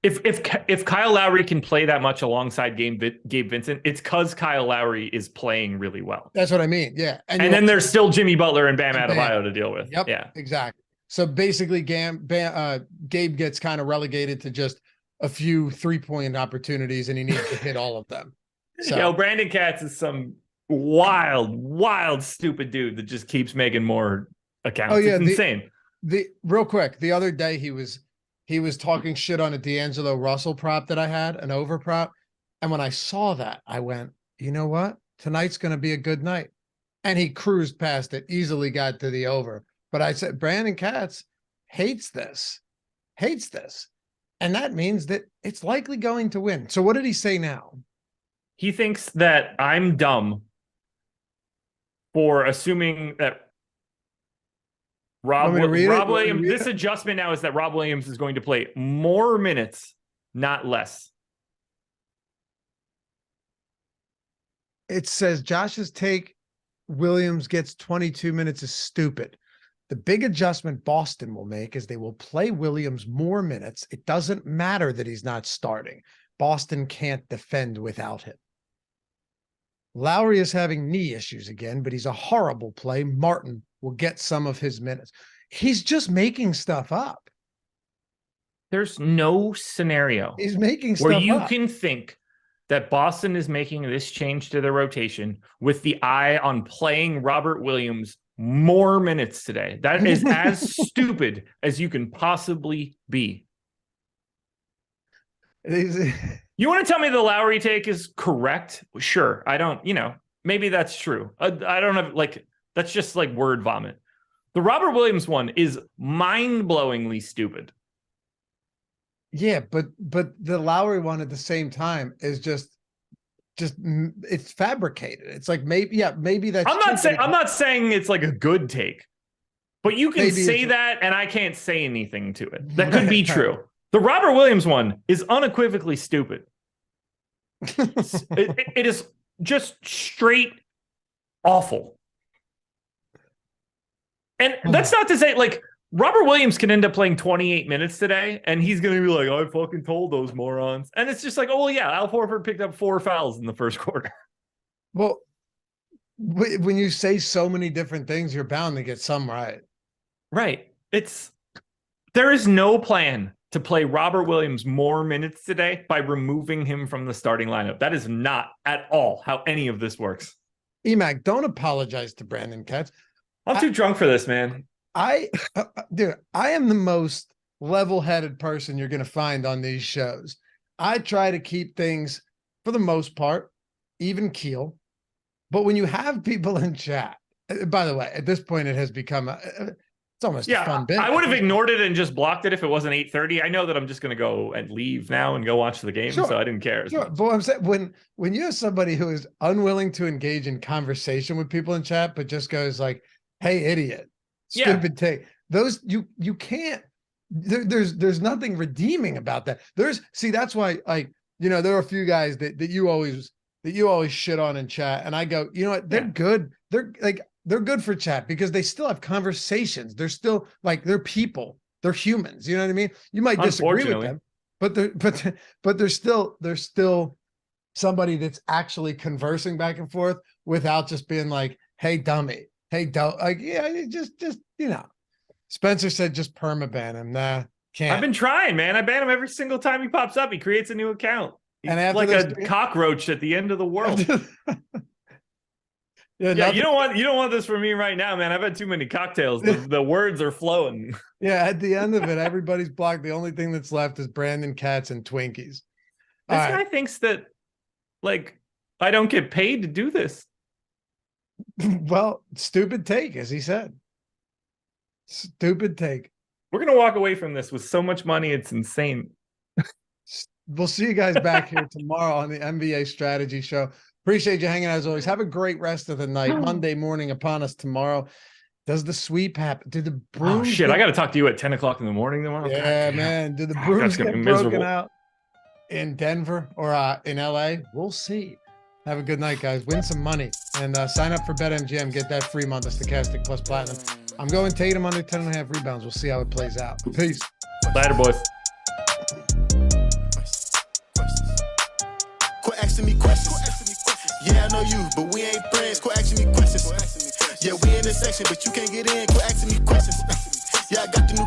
If Kyle Lowry can play that much alongside Gabe Vincent, it's because Kyle Lowry is playing really well. That's what I mean. Yeah. And then there's still Jimmy Butler and Bam Adebayo to deal with. Yep. Yeah. Exactly. So basically, Gabe gets kind of relegated to just a few 3-point opportunities, and he needs to hit all of them. So Brandon Katz is some wild, stupid dude that just keeps making more accounts. Oh yeah, it's insane. Real quick, the other day he was talking shit on a D'Angelo Russell prop that I had, an over prop, and when I saw that, I went, you know what? Tonight's going to be a good night, and he cruised past it, easily got to the over. But I said Brandon Katz hates this, and that means that it's likely going to win. So what did he say now? He thinks that I'm dumb for assuming that Rob Williams, this adjustment now is that Rob Williams is going to play more minutes, not less. It says Josh's take, Williams gets 22 minutes is stupid. The big adjustment Boston will make is they will play Williams more minutes. It doesn't matter that he's not starting. Boston can't defend without him. Lowry is having knee issues again, but he's a horrible play. Martin will get some of his minutes. He's just making stuff up. There's no scenario he's making stuff where you up. Can think that Boston is making this change to their rotation with the eye on playing Robert Williams more minutes today. That is as stupid as you can possibly be. You want to tell me the Lowry take is correct? Sure. I don't, maybe that's true. I don't have that's just like word vomit. The Robert Williams one is mind-blowingly stupid. Yeah, but the Lowry one at the same time is just it's fabricated. It's like maybe that's I'm not saying it's like a good take, but you can say that and I can't say anything to it. That could be true. The Robert Williams one is unequivocally stupid. It is just straight awful. And that's not to say, Robert Williams can end up playing 28 minutes today, and he's going to be like, I fucking told those morons. And it's just like, oh, yeah, Al Horford picked up 4 fouls in the first quarter. Well, when you say so many different things, you're bound to get some right. Right. There is no plan to play Robert Williams more minutes today by removing him from the starting lineup. That is not at all how any of this works. Emac, don't apologize to Brandon Katz. I'm too drunk for this, man. Dude, I am the most level-headed person you're going to find on these shows. I try to keep things, for the most part, even keel. But when you have people in chat, by the way, at this point, it has become it's almost a fun bit. I would have ignored it and just blocked it if it wasn't 8:30. I know that I'm just going to go and leave now and go watch the game, so I didn't care. Sure, but I'm saying when you have somebody who is unwilling to engage in conversation with people in chat, but just goes like, "Hey, idiot, stupid take," those you can't. There's nothing redeeming about that. That's why there are a few guys that you always shit on in chat. And I go, you know what? They're good. They're good for chat because they still have conversations. They're still they're people. They're humans. You know what I mean? You might disagree with them, but they're still somebody that's actually conversing back and forth without just being like, hey, dummy. Hey, don't just Spencer said just permaban him. Nah, can't. I've been trying, man. I ban him every single time he pops up. He creates a new account. He's and like a cockroach at the end of the world. You don't want this from me right now, man. I've had too many cocktails. The words are flowing. Yeah, at the end of it, everybody's blocked. The only thing that's left is Brandon Katz and Twinkies. This guy thinks that I don't get paid to do this. Well, stupid take, as he said. Stupid take. We're going to walk away from this with so much money. It's insane. We'll see you guys back here tomorrow on the NBA Strategy Show. Appreciate you hanging out as always. Have a great rest of the night. Monday morning upon us tomorrow. Does the sweep happen? Did the brooms? Oh, shit. I got to talk to you at 10 o'clock in the morning tomorrow. Yeah, man. Did the brooms get broken out in Denver or in LA? We'll see. Have a good night, guys. Win some money and sign up for BetMGM. Get that free month of Stochastic Plus Platinum. I'm going Tatum under 10.5 rebounds. We'll see how it plays out. Peace. Later, boys. Quit asking me questions. Yeah, I know you, but we ain't friends. Quit asking me questions. Yeah, we in this section, but you can't get in. Quit asking me questions. Yeah, I got the new